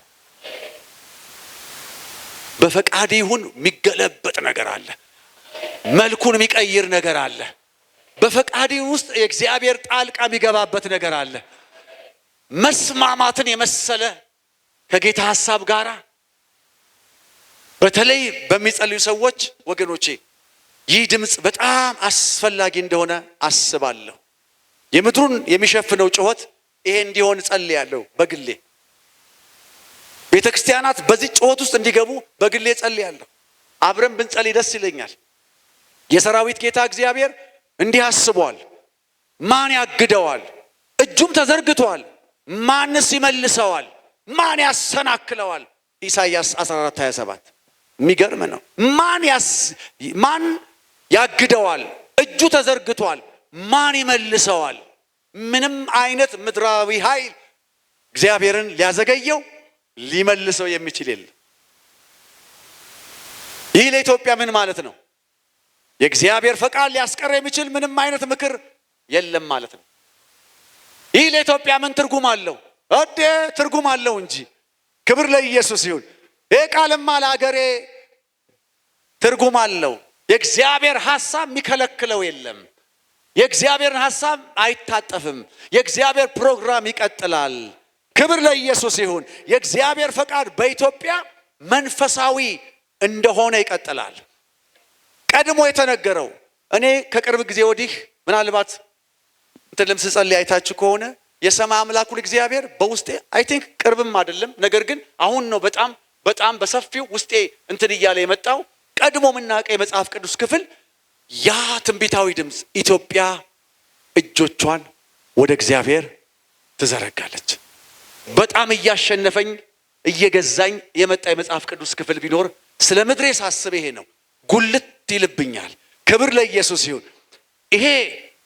በፈቃድ ይሁን የሚገለበጥ ነገር አለ። መልኩን የሚቀይር ነገር አለ። በፈቃድ ውስጥ የእግዚአብሔር ጣልቃ የሚገባበት ነገር አለ። መስማማትን የመሰለ ከጌታ ሐሳብ ጋራ በተለይ በሚጸልዩ ሰዎች ወገኖቼ ይህ ድምፅ በጣም አስፈላጊ እንደሆነ አስባለሁ። የምድሩን የሚሸፍነው ጩኸት ይሄ እንዲሆን ጸልያለሁ በግሌ። ቤተ ክርስቲያናት በዚህ ጩኸት ውስጥ እንዲገቡ በግሌ ጸልያለሁ። አብረን ብንጸልይ ደስ ይለኛል። የሰራዊት ጌታ እግዚአብሔር እንዲህ አስቧል። ማን ያግደዋል? እጁም ተዘርግቷል። ማንስ ይመልሰዋል? ማን ያሰናክለዋል? ኢሳይያስ 14:27 የሚገርም ነው። ማን ያግደዋል? እጁ ተዘርግቷል። ማን ይመልሰዋል? ምንም አይነት ምድራዊ ኃይል እግዚአብሔርን ሊያዘገየው ሊመልሰው የሚችል የለም። ይህ ለኢትዮጵያ ምን ማለት ነው? የእግዚአብሔር ፈቃድ ሊያስቀር የሚችል ምንም አይነት ምክር የለም ማለት ነው። ይህ ለኢትዮጵያ ምን ትርጉም አለው? ትርጉም አለው እንጂ። ክብር ለኢየሱስ ይሁን። ይህ ቃልማ ለአገሬ ትርጉም አለው። የእግዚአብሔር ሐሳብ የሚከለክለው የለም። የእግዚአብሔርን ሐሳብ አይታጠፍም። የእግዚአብሔር ፕሮግራም ይቀጥላል። ክብር ለኢየሱስ ይሁን። የእግዚአብሔር ፈቃድ በኢትዮጵያ መንፈሳዊ እንደሆነ ይቀጥላል። ቀድሞ የተነገረው እኔ ከቅርብ ጊዜ ወዲህ ምናልባት እንትንም ስጸልይ አይታችሁ ከሆነ የሰማይ አምላኩ እግዚአብሔር በውስጤ አይ ቲንክ ቅርብም አይደለም፣ ነገር ግን አሁን ነው በጣም በሰፊው ውስጤ እንትን እያለ የመጣው ቀድሞ የምናውቀው የመጽሐፍ ቅዱስ ክፍል ያ ትንቢታዊ ድምፅ ኢትዮጵያ እጆቿን ወደ እግዚአብሔር ትዘረጋለች። በጣም እያሸነፈኝ እየገዛኝ የመጣ የመጽሐፍ ቅዱስ ክፍል ቢኖር ስለ ምድሬ ሳስብ ይሄ ነው። ጉልት ይልብኛል። ክብር ለኢየሱስ ይሁን። ይሄ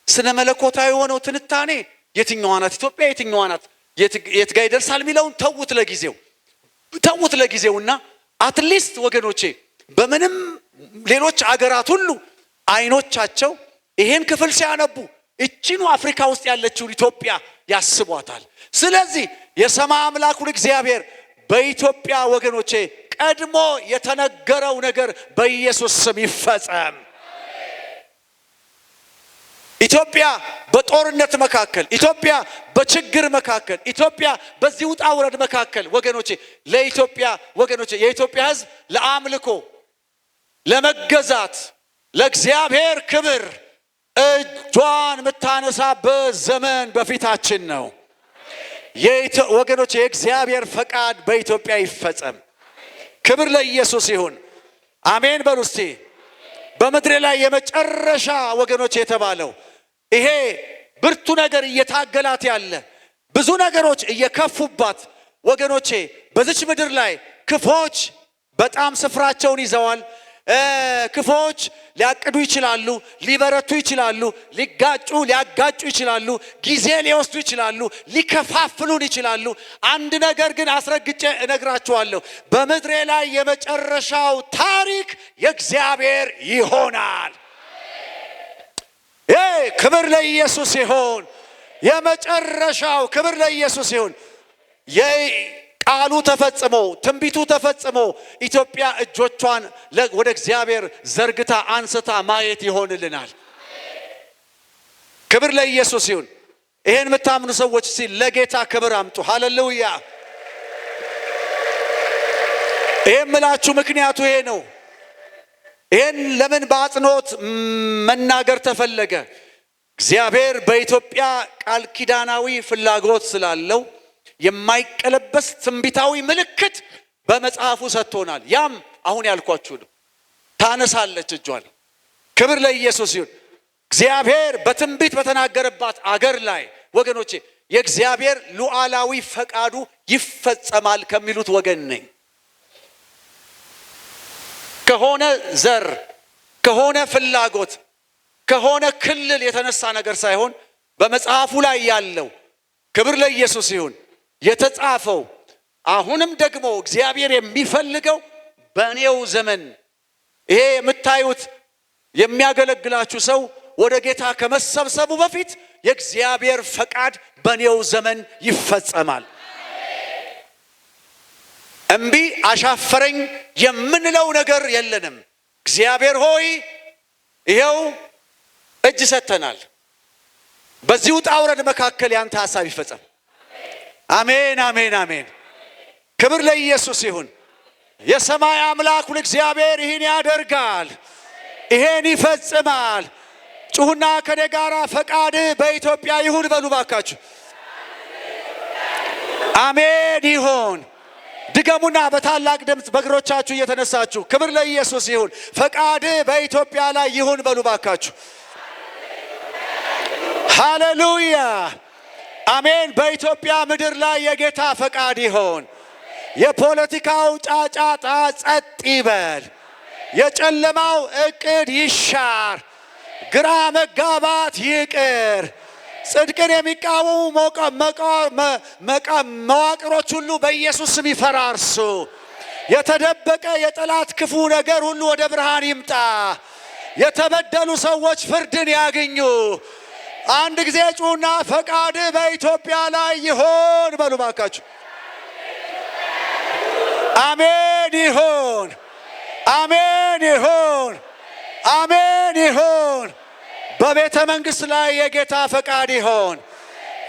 ስነ መለኮታዊ የሆነው ትንታኔ የትኛዋ ናት ኢትዮጵያ፣ የትኛዋ ናት የት ጋር ይደርሳል የሚለውን ተውት ለጊዜውና አትሊስት ወገኖቼ በምንም ሌሎች አገራት ሁሉ አይኖቻቸው ይሄን ክፍል ሲያነቡ እቺኑ አፍሪካ ውስጥ ያለችውን ኢትዮጵያ ያስቧታል። ስለዚህ የሰማይ አምላኩ እግዚአብሔር በኢትዮጵያ ወገኖቼ ቀድሞ የተነገረው ነገር በኢየሱስ ስም ይፈጸም። ኢትዮጵያ በጦርነት መካከል፣ ኢትዮጵያ በችግር መካከል፣ ኢትዮጵያ በዚህ ውጣ ውረድ መካከል ወገኖቼ የኢትዮጵያ ሕዝብ ለአምልኮ ለመገዛት ለእግዚአብሔር ክብር እጇን የምታነሳበት ዘመን በፊታችን ነው። ወገኖቼ የእግዚአብሔር ፈቃድ በኢትዮጵያ ይፈጸም። ክብር ለኢየሱስ ይሁን። አሜን በሉ እስቲ። በምድር ላይ የመጨረሻ ወገኖቼ የተባለው ይሄ ብርቱ ነገር እየታገላት ያለ ብዙ ነገሮች እየከፉባት ወገኖቼ በዚች ምድር ላይ ክፎች በጣም ስፍራቸውን ይዘዋል። ክፎች ሊያቅዱ ይችላሉ፣ ሊበረቱ ይችላሉ፣ ሊያጋጩ ይችላሉ፣ ጊዜ ሊወስዱ ይችላሉ፣ ሊከፋፍሉን ይችላሉ። አንድ ነገር ግን አስረግጬ እነግራችኋለሁ፣ በምድሬ ላይ የመጨረሻው ታሪክ የእግዚአብሔር ይሆናል። ክብር ለኢየሱስ ይሁን። የመጨረሻው ክብር ለኢየሱስ ይሁን። ቃሉ ተፈጽሞ ትንቢቱ ተፈጽሞ ኢትዮጵያ እጆቿን ወደ እግዚአብሔር ዘርግታ አንስታ ማየት ይሆንልናል። ክብር ለኢየሱስ ይሁን። ይሄን የምታምኑ ሰዎች እስቲ ለጌታ ክብር አምጡ። ሃሌሉያ። ይሄን ምላችሁ ምክንያቱ ይሄ ነው። ይሄን ለምን በአጽንኦት መናገር ተፈለገ? እግዚአብሔር በኢትዮጵያ ቃል ኪዳናዊ ፍላጎት ስላለው የማይቀለበስ ትንቢታዊ ምልክት በመጽሐፉ ሰጥቶናል። ያም አሁን ያልኳችሁ ነው። ታነሳለች እጇን። ክብር ለኢየሱስ ይሁን። እግዚአብሔር በትንቢት በተናገረባት አገር ላይ ወገኖቼ የእግዚአብሔር ሉዓላዊ ፈቃዱ ይፈጸማል ከሚሉት ወገን ነኝ። ከሆነ ዘር፣ ከሆነ ፍላጎት፣ ከሆነ ክልል የተነሳ ነገር ሳይሆን በመጽሐፉ ላይ ያለው ክብር ለኢየሱስ ይሁን የተጻፈው አሁንም ደግሞ እግዚአብሔር የሚፈልገው በእኔው ዘመን ይሄ የምታዩት የሚያገለግላችሁ ሰው ወደ ጌታ ከመሰብሰቡ በፊት የእግዚአብሔር ፈቃድ በእኔው ዘመን ይፈጸማል። እምቢ አሻፈረኝ የምንለው ነገር የለንም። እግዚአብሔር ሆይ ይሄው እጅ ሰጥተናል። በዚህ ውጣ ውረድ መካከል ያንተ ሐሳብ ይፈጸም። አሜን አሜን አሜን። ክብር ለኢየሱስ ይሁን። የሰማይ አምላክ እግዚአብሔር ይህን ያደርጋል፣ ይሄን ይፈጽማል። ጩሁና ከኔ ጋራ ፈቃድ በኢትዮጵያ ይሁን በሉ ባካችሁ። አሜን ይሁን። ድገሙና በታላቅ ድምፅ በእግሮቻችሁ እየተነሳችሁ ክብር ለኢየሱስ ይሁን። ፈቃድ በኢትዮጵያ ላይ ይሁን በሉ ባካችሁ። ሃሌሉያ አሜን። በኢትዮጵያ ምድር ላይ የጌታ ፈቃድ ይሆን። የፖለቲካው ጫጫታ ጸጥ ይበል። የጨለማው እቅድ ይሻር። ግራ መጋባት ይቅር። ጽድቅን የሚቃወሙ መዋቅሮች ሁሉ በኢየሱስ ስም ይፈራርሱ። የተደበቀ የጠላት ክፉ ነገር ሁሉ ወደ ብርሃን ይምጣ። የተበደሉ ሰዎች ፍርድን ያገኙ። አንድ ጊዜ ጩና ፈቃድ በኢትዮጵያ ላይ ይሆን በሉ ባካችሁ። አሜን ይሆን፣ አሜን ይሆን፣ አሜን ይሆን። በቤተ መንግሥት ላይ የጌታ ፈቃድ ይሆን።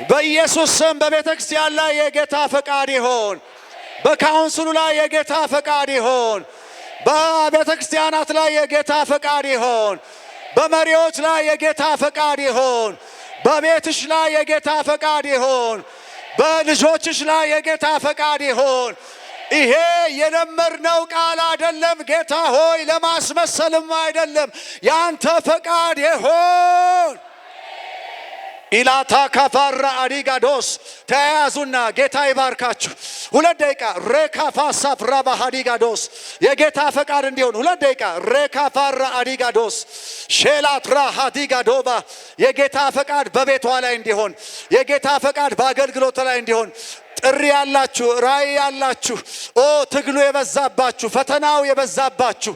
በኢየሱስ ስም በቤተ ክርስቲያን ላይ የጌታ ፈቃድ ይሆን። በካውንስሉ ላይ የጌታ ፈቃድ ይሆን። በቤተ ክርስቲያናት ላይ የጌታ ፈቃድ ይሆን። በመሪዎች ላይ የጌታ ፈቃድ ይሆን። በቤትሽ ላይ የጌታ ፈቃድ ይሆን። በልጆችሽ ላይ የጌታ ፈቃድ ይሆን። ይሄ የለመድነው ቃል አይደለም ጌታ ሆይ፣ ለማስመሰልም አይደለም። ያንተ ፈቃድ ይሆን። ኢላታ ካፋራ አዲጋዶስ ተያዙና ጌታ ይባርካችሁ። 2 ደቂቃ ሬካፋሳ ፍራባ አዲጋዶስ የጌታ ፈቃድ እንዲሆን 2 ደቂቃ ሬካፋራ አዲጋዶስ ሼላትራ አዲጋዶባ የጌታ ፈቃድ በቤቷ ላይ እንዲሆን፣ የጌታ ፈቃድ በአገልግሎት ላይ እንዲሆን። ጥሪ ያላችሁ፣ ራእይ ያላችሁ፣ ትግሉ የበዛባችሁ፣ ፈተናው የበዛባችሁ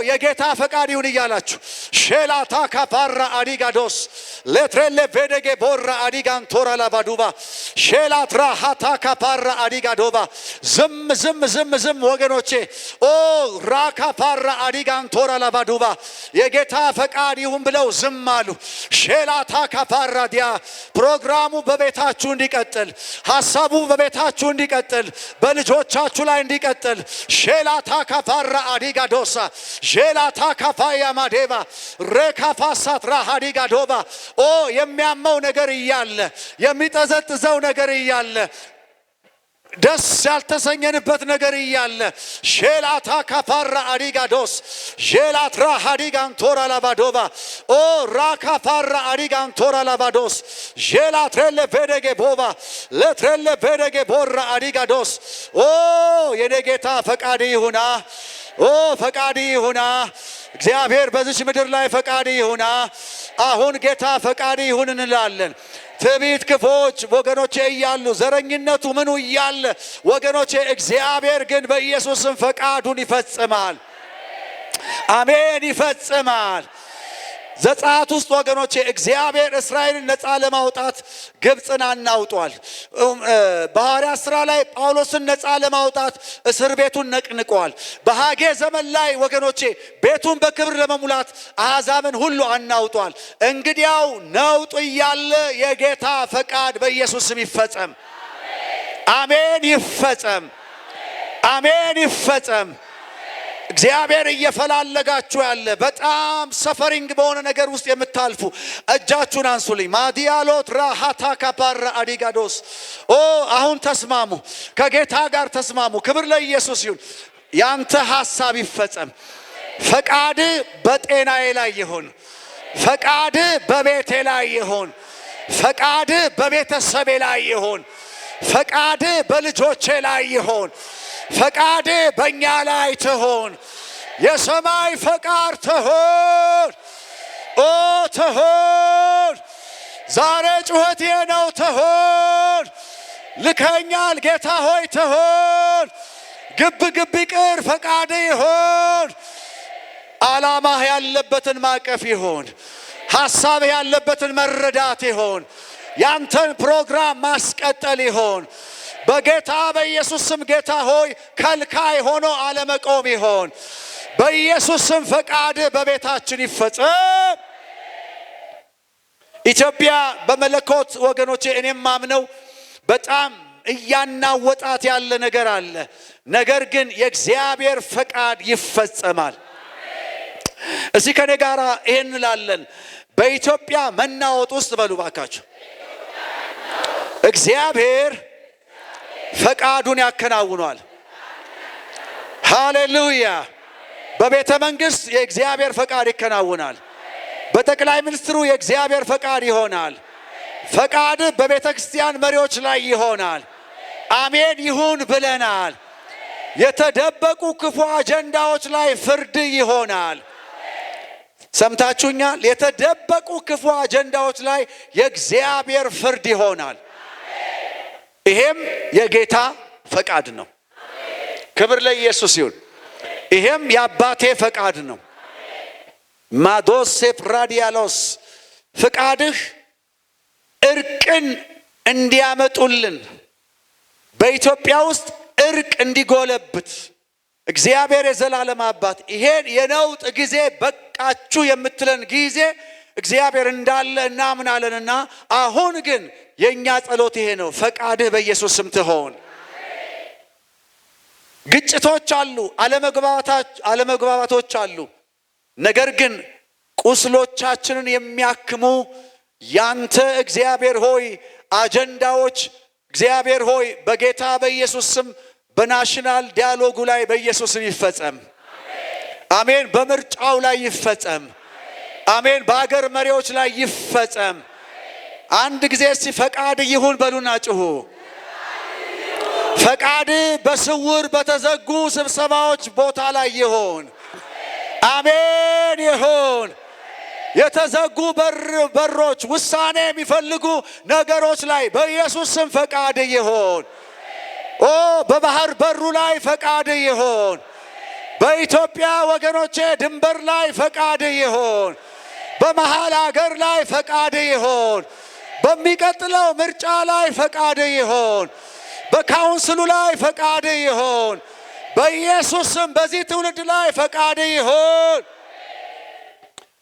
የጌታ ፈቃድ ይሁን እያላችሁ ሼላታ ካፋራ አዲጋዶስ ለትሬሌ ቬደጌ ቦራ አዲጋን ቶራ ላባዱባ ሼላትራ ሃታ ካፋራ አዲጋዶባ ዝም ዝም ዝም ዝም ወገኖቼ ራካፋራ አዲጋን ቶራ ላባዱባ የጌታ ፈቃድ ይሁን ብለው ዝም አሉ። ሼላታ ካፋራ ዲያ ፕሮግራሙ በቤታችሁ እንዲቀጥል፣ ሐሳቡ በቤታችሁ እንዲቀጥል፣ በልጆቻችሁ ላይ እንዲቀጥል ሼላታ ካፋራ አዲጋዶሳ ሼላታ ካፋያ ማዴባ ሬካፋሳትራ አዲጋዶባ የሚያመው ነገር እያለ የሚጠዘጥዘው ነገር እያለ ደስ ያልተሰኘንበት ነገር እያለ ሼላታ ካፋራ አዲጋዶስ ሼላትራ አዲጋንቶራ ላባዶባ ኦ ራካፋራ አዲጋንቶራ ላባዶስ ሼላትሬለ ቬደጌ ቦባ ለትሬለ ቬደጌ ቦራ አዲጋዶስ ኦ የኔጌታ ፈቃድ ይሁና ኦ ፈቃድ ይሁና እግዚአብሔር በዚች ምድር ላይ ፈቃድ ይሁና አሁን ጌታ ፈቃድ ይሁን እንላለን ትዕቢት ክፎች ወገኖቼ እያሉ ዘረኝነቱ ምኑ እያለ ወገኖቼ እግዚአብሔር ግን በኢየሱስም ፈቃዱን ይፈጽማል አሜን ይፈጽማል ዘጸአት ውስጥ ወገኖቼ እግዚአብሔር እስራኤልን ነፃ ለማውጣት ግብፅን አናውጧል በሐዋርያት ሥራ ላይ ጳውሎስን ነፃ ለማውጣት እስር ቤቱን ነቅንቋል በሐጌ ዘመን ላይ ወገኖቼ ቤቱን በክብር ለመሙላት አሕዛብን ሁሉ አናውጧል እንግዲያው ነውጥ እያለ የጌታ ፈቃድ በኢየሱስም ይፈጸም አሜን ይፈጸም አሜን ይፈጸም እግዚአብሔር እየፈላለጋችሁ ያለ በጣም ሰፈሪንግ በሆነ ነገር ውስጥ የምታልፉ እጃችሁን አንሱልኝ ማዲያሎት ራሃታ ካፓራ አዲጋዶስ ኦ አሁን ተስማሙ ከጌታ ጋር ተስማሙ ክብር ለኢየሱስ ይሁን ያንተ ሐሳብ ይፈጸም ፈቃድ በጤናዬ ላይ ይሁን ፈቃድ በቤቴ ላይ ይሁን ፈቃድ በቤተሰቤ ላይ ይሁን ፈቃድ በልጆቼ ላይ ይሁን ፈቃድ በእኛ ላይ ትሆን የሰማይ ፈቃድ ትሆን ኦ ትሆን ዛሬ ጩኸቴ ነው ትሆን ልከኛል ጌታ ሆይ ትሆን ግብ ግብ ይቅር ፈቃድ ይሆን ዓላማህ ያለበትን ማቀፍ ይሆን ሐሳብ ያለበትን መረዳት ይሆን ያንተን ፕሮግራም ማስቀጠል ይሆን በጌታ በኢየሱስ ስም ጌታ ሆይ ከልካይ ሆኖ አለመቆም ይሆን በኢየሱስ ስም ፈቃድ በቤታችን ይፈጸም ኢትዮጵያ በመለኮት ወገኖቼ እኔም ማምነው በጣም እያናወጣት ያለ ነገር አለ ነገር ግን የእግዚአብሔር ፈቃድ ይፈጸማል እዚህ ከኔ ጋር ይሄን እንላለን በኢትዮጵያ መናወጥ ውስጥ በሉ ባካችሁ እግዚአብሔር ፈቃዱን ያከናውናል ሃሌሉያ በቤተ መንግስት የእግዚአብሔር ፈቃድ ይከናወናል በጠቅላይ ሚኒስትሩ የእግዚአብሔር ፈቃድ ይሆናል ፈቃድ በቤተ ክርስቲያን መሪዎች ላይ ይሆናል አሜን ይሁን ብለናል የተደበቁ ክፉ አጀንዳዎች ላይ ፍርድ ይሆናል ሰምታችሁኛል የተደበቁ ክፉ አጀንዳዎች ላይ የእግዚአብሔር ፍርድ ይሆናል ይሄም የጌታ ፈቃድ ነው ክብር ለኢየሱስ ይሁን ይሄም የአባቴ ፈቃድ ነው ማዶስ ፕራዲያሎስ ፈቃድህ እርቅን እንዲያመጡልን በኢትዮጵያ ውስጥ እርቅ እንዲጎለብት እግዚአብሔር የዘላለም አባት ይሄን የነውጥ ጊዜ በቃችሁ የምትለን ጊዜ እግዚአብሔር እንዳለ እናምናለንና አሁን ግን የኛ ጸሎት ይሄ ነው ፈቃድህ በኢየሱስ ስም ትሆን ግጭቶች አሉ አለመግባባቶች አሉ ነገር ግን ቁስሎቻችንን የሚያክሙ ያንተ እግዚአብሔር ሆይ አጀንዳዎች እግዚአብሔር ሆይ በጌታ በኢየሱስ ስም በናሽናል ዲያሎጉ ላይ በኢየሱስ ስም ይፈጸም አሜን በምርጫው ላይ ይፈጸም አሜን በአገር መሪዎች ላይ ይፈጸም አንድ ጊዜ እስቲ ፈቃድ ይሁን በሉና ጩሁ ፈቃድ በስውር በተዘጉ ስብሰባዎች ቦታ ላይ ይሁን አሜን ይሁን የተዘጉ በሮች ውሳኔ የሚፈልጉ ነገሮች ላይ በኢየሱስ ስም ፈቃድ ይሁን ኦ በባህር በሩ ላይ ፈቃድ ይሁን በኢትዮጵያ ወገኖቼ ድንበር ላይ ፈቃድ ይሁን በመሃል አገር ላይ ፈቃድ ይሁን በሚቀጥለው ምርጫ ላይ ፈቃድ ይሁን በካውንስሉ ላይ ፈቃድ ይሁን በኢየሱስ ስም በዚህ ትውልድ ላይ ፈቃድ ይሁን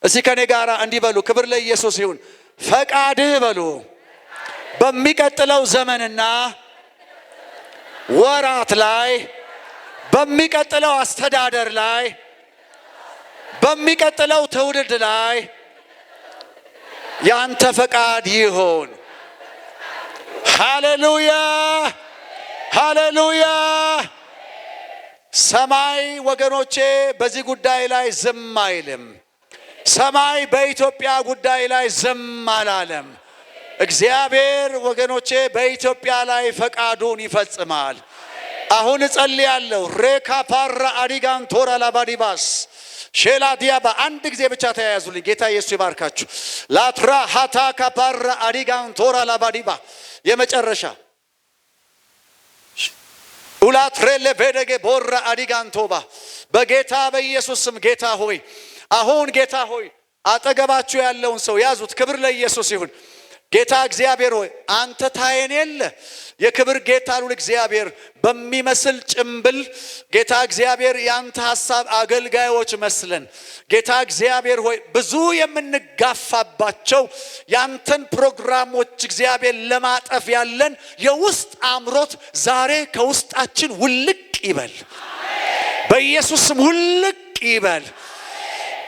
እስቲ ከኔ ጋር እንዲህ በሉ ክብር ለኢየሱስ ይሁን ፈቃድህ በሉ በሚቀጥለው ዘመንና ወራት ላይ በሚቀጥለው አስተዳደር ላይ በሚቀጥለው ትውልድ ላይ ያንተ ፈቃድ ይሁን ሃሌሉያ ሃሌሉያ። ሰማይ ወገኖቼ በዚህ ጉዳይ ላይ ዝም አይልም። ሰማይ በኢትዮጵያ ጉዳይ ላይ ዝም አላለም። እግዚአብሔር ወገኖቼ በኢትዮጵያ ላይ ፈቃዱን ይፈጽማል። አሁን እጸልያለሁ። ሬካ ፓራ አዲጋን ቶራ ላባዲባስ ሼላዲያ በአንድ ጊዜ ብቻ ተያያዙልኝ። ጌታ ኢየሱስ ይባርካችሁ። ላትራ ሃታ ካፓራ አዲጋን ቶራ ላባዲባ የመጨረሻ ኡላትሬለ ቬደጌ ቦራ አዲጋን ቶባ በጌታ በኢየሱስ ስም ጌታ ሆይ አሁን ጌታ ሆይ አጠገባችሁ ያለውን ሰው ያዙት። ክብር ለኢየሱስ ይሁን። ጌታ እግዚአብሔር ሆይ አንተ ታየን የለ የክብር ጌታ ሉል እግዚአብሔር በሚመስል ጭምብል ጌታ እግዚአብሔር ያንተ ሐሳብ አገልጋዮች መስለን ጌታ እግዚአብሔር ሆይ ብዙ የምንጋፋባቸው ያንተን ፕሮግራሞች እግዚአብሔር ለማጠፍ ያለን የውስጥ አምሮት ዛሬ ከውስጣችን ውልቅ ይበል። በኢየሱስም ውልቅ ይበል።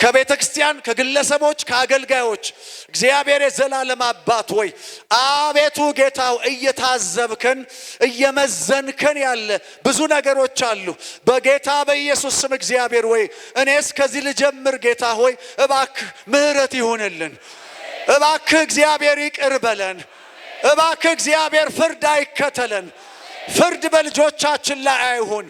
ከቤተ ክርስቲያን ከግለሰቦች ከአገልጋዮች እግዚአብሔር የዘላለም አባት ሆይ አቤቱ ጌታው እየታዘብከን እየመዘንከን ያለ ብዙ ነገሮች አሉ። በጌታ በኢየሱስ ስም እግዚአብሔር ሆይ እኔስ ከዚህ ልጀምር ጌታ ሆይ እባክህ ምህረት ይሁንልን። እባክህ እግዚአብሔር ይቅር በለን። እባክህ እግዚአብሔር ፍርድ አይከተለን። ፍርድ በልጆቻችን ላይ አይሁን።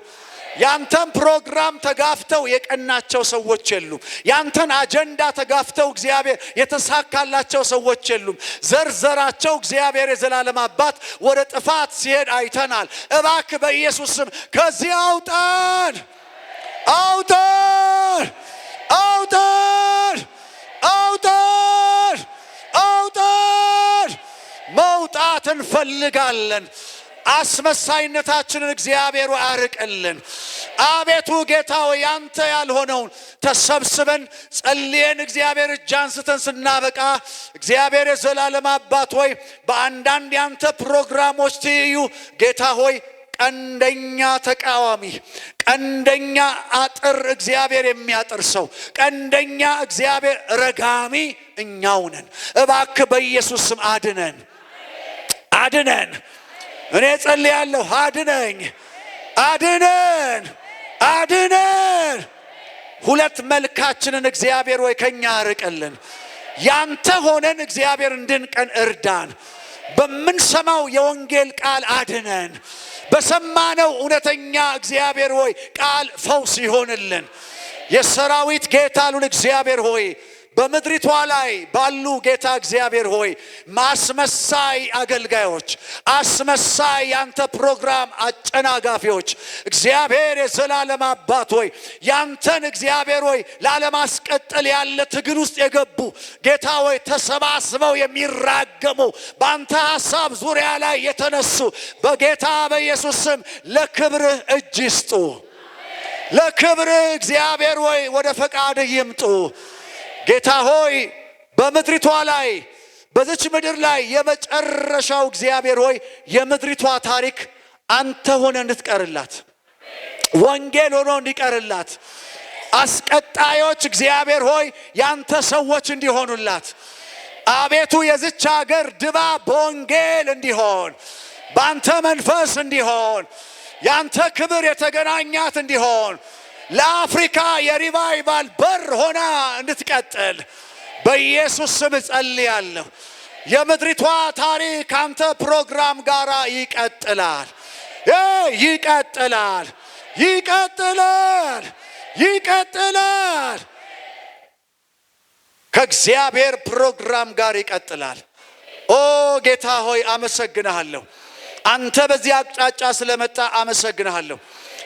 ያንተን ፕሮግራም ተጋፍተው የቀናቸው ሰዎች የሉም። ያንተን አጀንዳ ተጋፍተው እግዚአብሔር የተሳካላቸው ሰዎች የሉም። ዘርዘራቸው እግዚአብሔር የዘላለም አባት ወደ ጥፋት ሲሄድ አይተናል። እባክህ በኢየሱስ ስም ከዚህ አውጣን፣ አውጣን፣ አውጣን፣ አውጣን፣ አውጣን። መውጣት እንፈልጋለን። አስመሳይነታችንን እግዚአብሔር አርቅልን። አቤቱ ጌታ ሆይ ያንተ ያልሆነውን ተሰብስበን ጸልየን እግዚአብሔር እጅ አንስተን ስናበቃ እግዚአብሔር የዘላለም አባት ሆይ በአንዳንድ ያንተ ፕሮግራሞች ትይዩ ጌታ ሆይ ቀንደኛ ተቃዋሚ፣ ቀንደኛ አጥር እግዚአብሔር የሚያጥር ሰው፣ ቀንደኛ እግዚአብሔር ረጋሚ እኛው ነን። እባክህ በኢየሱስ ስም አድነን፣ አድነን። እኔ ጸልያለሁ። አድነኝ፣ አድነን፣ አድነን። ሁለት መልካችንን እግዚአብሔር ወይ ከኛ አርቅልን። ያንተ ሆነን እግዚአብሔር እንድንቀን እርዳን። በምንሰማው የወንጌል ቃል አድነን። በሰማነው እውነተኛ እግዚአብሔር ሆይ ቃል ፈውስ ይሆንልን። የሰራዊት ጌታ ሉል እግዚአብሔር ሆይ በምድሪቷ ላይ ባሉ ጌታ እግዚአብሔር ሆይ ማስመሳይ አገልጋዮች፣ አስመሳይ ያንተ ፕሮግራም አጨናጋፊዎች እግዚአብሔር የዘላለም አባት ሆይ ያንተን እግዚአብሔር ሆይ ላለማስቀጠል ያለ ትግል ውስጥ የገቡ ጌታ ሆይ ተሰባስበው የሚራገሙ በአንተ ሐሳብ ዙሪያ ላይ የተነሱ በጌታ በኢየሱስ ስም ለክብርህ እጅ ይስጡ። ለክብርህ እግዚአብሔር ሆይ ወደ ፈቃድህ ይምጡ። ጌታ ሆይ በምድሪቷ ላይ በዚች ምድር ላይ የመጨረሻው እግዚአብሔር ሆይ የምድሪቷ ታሪክ አንተ ሆነ እንድትቀርላት፣ ወንጌል ሆኖ እንዲቀርላት፣ አስቀጣዮች እግዚአብሔር ሆይ ያንተ ሰዎች እንዲሆኑላት፣ አቤቱ የዚች ሀገር ድባብ በወንጌል እንዲሆን፣ በአንተ መንፈስ እንዲሆን፣ ያንተ ክብር የተገናኛት እንዲሆን፣ ለአፍሪካ የሪቫይቫል በር ሆና እንድትቀጥል በኢየሱስ ስም ጸልያለሁ። የምድሪቷ ታሪክ አንተ ፕሮግራም ጋር ይቀጥላል፣ ይቀጥላል፣ ይቀጥላል፣ ይቀጥላል። ከእግዚአብሔር ፕሮግራም ጋር ይቀጥላል። ኦ ጌታ ሆይ አመሰግንሃለሁ። አንተ በዚህ አቅጣጫ ስለመጣ አመሰግንሃለሁ።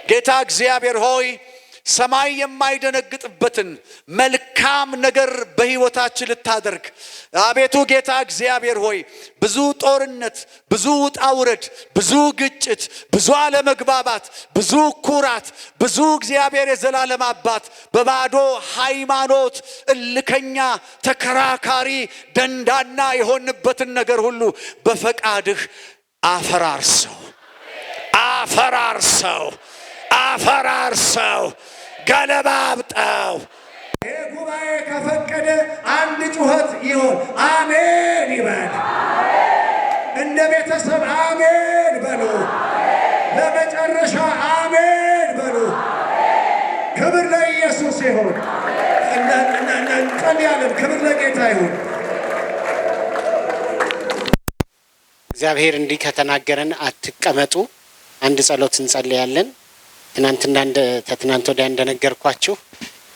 ጌታ እግዚአብሔር ሆይ ሰማይ የማይደነግጥበትን መልካም ነገር በሕይወታችን ልታደርግ አቤቱ ጌታ እግዚአብሔር ሆይ ብዙ ጦርነት፣ ብዙ ውጣ ውረድ፣ ብዙ ግጭት፣ ብዙ አለመግባባት፣ ብዙ ኩራት፣ ብዙ እግዚአብሔር የዘላለም አባት በባዶ ሃይማኖት እልከኛ ተከራካሪ ደንዳና የሆንበትን ነገር ሁሉ በፈቃድህ አፈራርሰው፣ አፈራርሰው፣ አፈራርሰው፣ ገለባብጠው። ይህ ጉባኤ ከፈቀደ አንድ ጩኸት ይሆን አሜን ይበል። እንደ ቤተሰብ አሜን በሉ። የመጨረሻ አሜን በሉ። ክብር ለኢየሱስ ይሁን። እንጸልያለን። ክብር ለጌታ ይሁን። እግዚአብሔር እንዲህ ከተናገረን አትቀመጡ። አንድ ጸሎት እንጸልያለን። ትናንት ወዲያ እንደነገርኳችሁ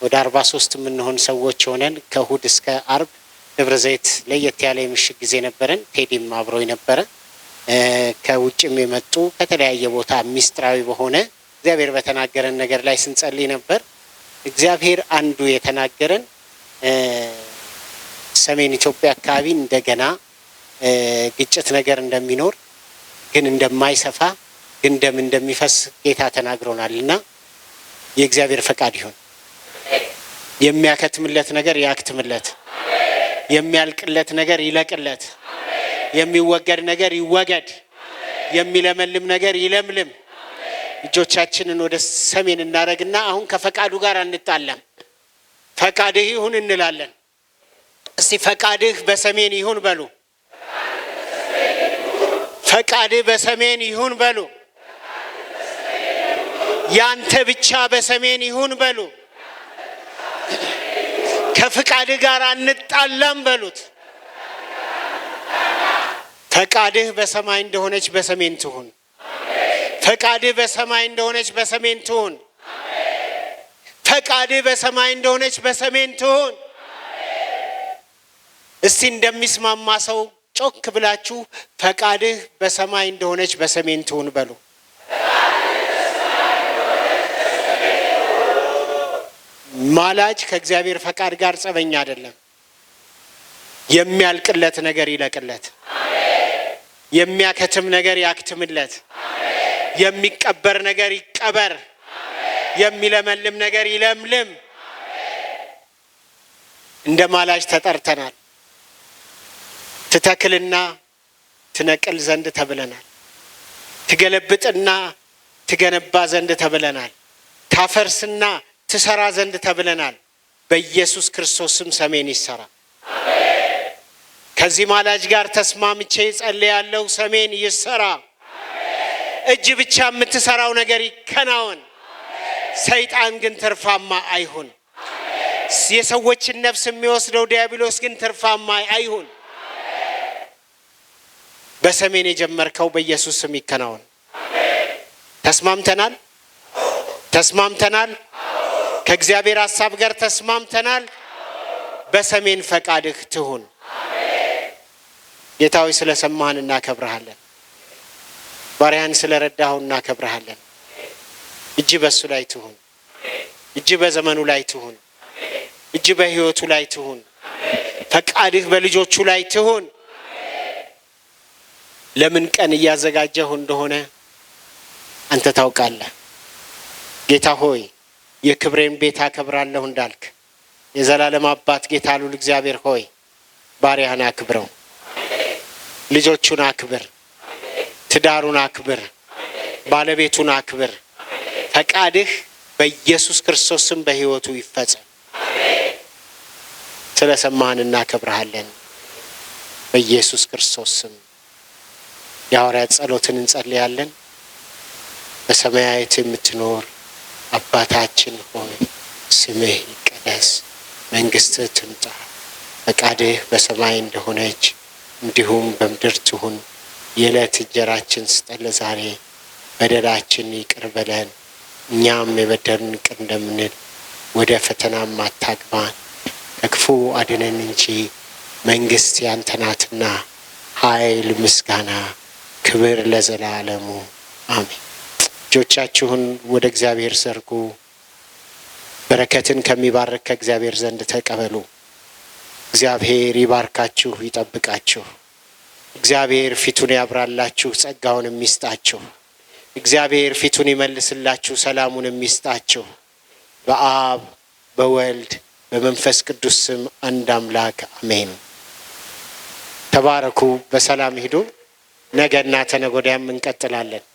ወደ 43 የምንሆን ሰዎች ሆነን ከእሁድ እስከ አርብ ደብረ ዘይት ለየት ያለ የምሽት ጊዜ ነበረን። ቴዲም አብሮኝ ነበረ። ከውጭም የመጡ ከተለያየ ቦታ ሚስጥራዊ በሆነ እግዚአብሔር በተናገረን ነገር ላይ ስንጸልይ ነበር። እግዚአብሔር አንዱ የተናገረን ሰሜን ኢትዮጵያ አካባቢ እንደገና ግጭት ነገር እንደሚኖር ግን እንደማይሰፋ ግን ደም እንደሚፈስ ጌታ ተናግሮናልና የእግዚአብሔር ፈቃድ ይሁን። የሚያከትምለት ነገር ያክትምለት፣ የሚያልቅለት ነገር ይለቅለት፣ የሚወገድ ነገር ይወገድ፣ የሚለመልም ነገር ይለምልም። እጆቻችንን ወደ ሰሜን እናረግና አሁን ከፈቃዱ ጋር አንጣላም። ፈቃድህ ይሁን እንላለን። እስቲ ፈቃድህ በሰሜን ይሁን በሉ። ፈቃድህ በሰሜን ይሁን በሉ። ያንተ ብቻ በሰሜን ይሁን በሉ። ከፈቃድህ ጋር አንጣላም በሉት። ፈቃድህ በሰማይ እንደሆነች በሰሜን ትሁን። ፈቃድህ በሰማይ እንደሆነች በሰሜን ትሁን። ፈቃድህ በሰማይ እንደሆነች በሰሜን ትሁን። እስቲ እንደሚስማማ ሰው ጮክ ብላችሁ ፈቃድህ በሰማይ እንደሆነች በሰሜን ትሁን በሉ። ማላጅ ከእግዚአብሔር ፈቃድ ጋር ጸበኛ አይደለም። የሚያልቅለት ነገር ይለቅለት፣ የሚያከትም ነገር ያክትምለት፣ የሚቀበር ነገር ይቀበር፣ የሚለመልም ነገር ይለምልም። እንደ ማላጅ ተጠርተናል። ትተክልና ትነቅል ዘንድ ተብለናል። ትገለብጥና ትገነባ ዘንድ ተብለናል። ታፈርስና ትሰራ ዘንድ ተብለናል። በኢየሱስ ክርስቶስም ሰሜን ይሰራ። ከዚህ ማላጅ ጋር ተስማምቼ ጸልያለሁ። ሰሜን ይሰራ። እጅ ብቻ የምትሰራው ነገር ይከናወን። ሰይጣን ግን ትርፋማ አይሁን። የሰዎችን ነፍስ የሚወስደው ዲያብሎስ ግን ትርፋማ አይሁን። በሰሜን የጀመርከው በኢየሱስ ስም ይከናወን። ተስማምተናል። ተስማምተናል። ከእግዚአብሔር ሐሳብ ጋር ተስማምተናል። በሰሜን ፈቃድህ ትሁን። ጌታ ሆይ ስለሰማህን እናከብረሃለን። ባሪያህን ስለረዳኸው እናከብረሃለን። እጅ በሱ ላይ ትሁን። እጅ በዘመኑ ላይ ትሁን። እጅ በህይወቱ ላይ ትሁን። ፈቃድህ በልጆቹ ላይ ትሁን። ለምን ቀን እያዘጋጀሁ እንደሆነ አንተ ታውቃለህ። ጌታ ሆይ የክብሬን ቤት አከብራለሁ እንዳልክ የዘላለም አባት ጌታ ልዑል እግዚአብሔር ሆይ ባሪያህን አክብረው። ልጆቹን አክብር። ትዳሩን አክብር። ባለቤቱን አክብር። ፈቃድህ በኢየሱስ ክርስቶስ ስም በህይወቱ ይፈጸም። ስለሰማህን እናከብረሃለን። በኢየሱስ ክርስቶስ ስም የሐዋርያት ጸሎትን እንጸልያለን። በሰማያት የምትኖር አባታችን ሆይ ስምህ ይቀደስ፣ መንግስትህ ትምጣ፣ ፈቃድህ በሰማይ እንደሆነች እንዲሁም በምድር ትሁን። የዕለት እንጀራችን ስጠን ዛሬ፣ በደላችን ይቅር በለን እኛም የበደሉንን ይቅር እንደምንል፣ ወደ ፈተናም አታግባን ከክፉ አድነን እንጂ መንግስት ያንተ ናትና ኃይል፣ ምስጋና፣ ክብር ለዘላለሙ አሜን። እጆቻችሁን ወደ እግዚአብሔር ዘርጉ። በረከትን ከሚባርክ ከእግዚአብሔር ዘንድ ተቀበሉ። እግዚአብሔር ይባርካችሁ፣ ይጠብቃችሁ። እግዚአብሔር ፊቱን ያብራላችሁ፣ ጸጋውን የሚስጣችሁ። እግዚአብሔር ፊቱን ይመልስላችሁ፣ ሰላሙን የሚስጣችሁ። በአብ በወልድ በመንፈስ ቅዱስ ስም አንድ አምላክ አሜን። ተባረኩ። በሰላም ሂዱ። ነገና ተነገ ወዲያም እንቀጥላለን።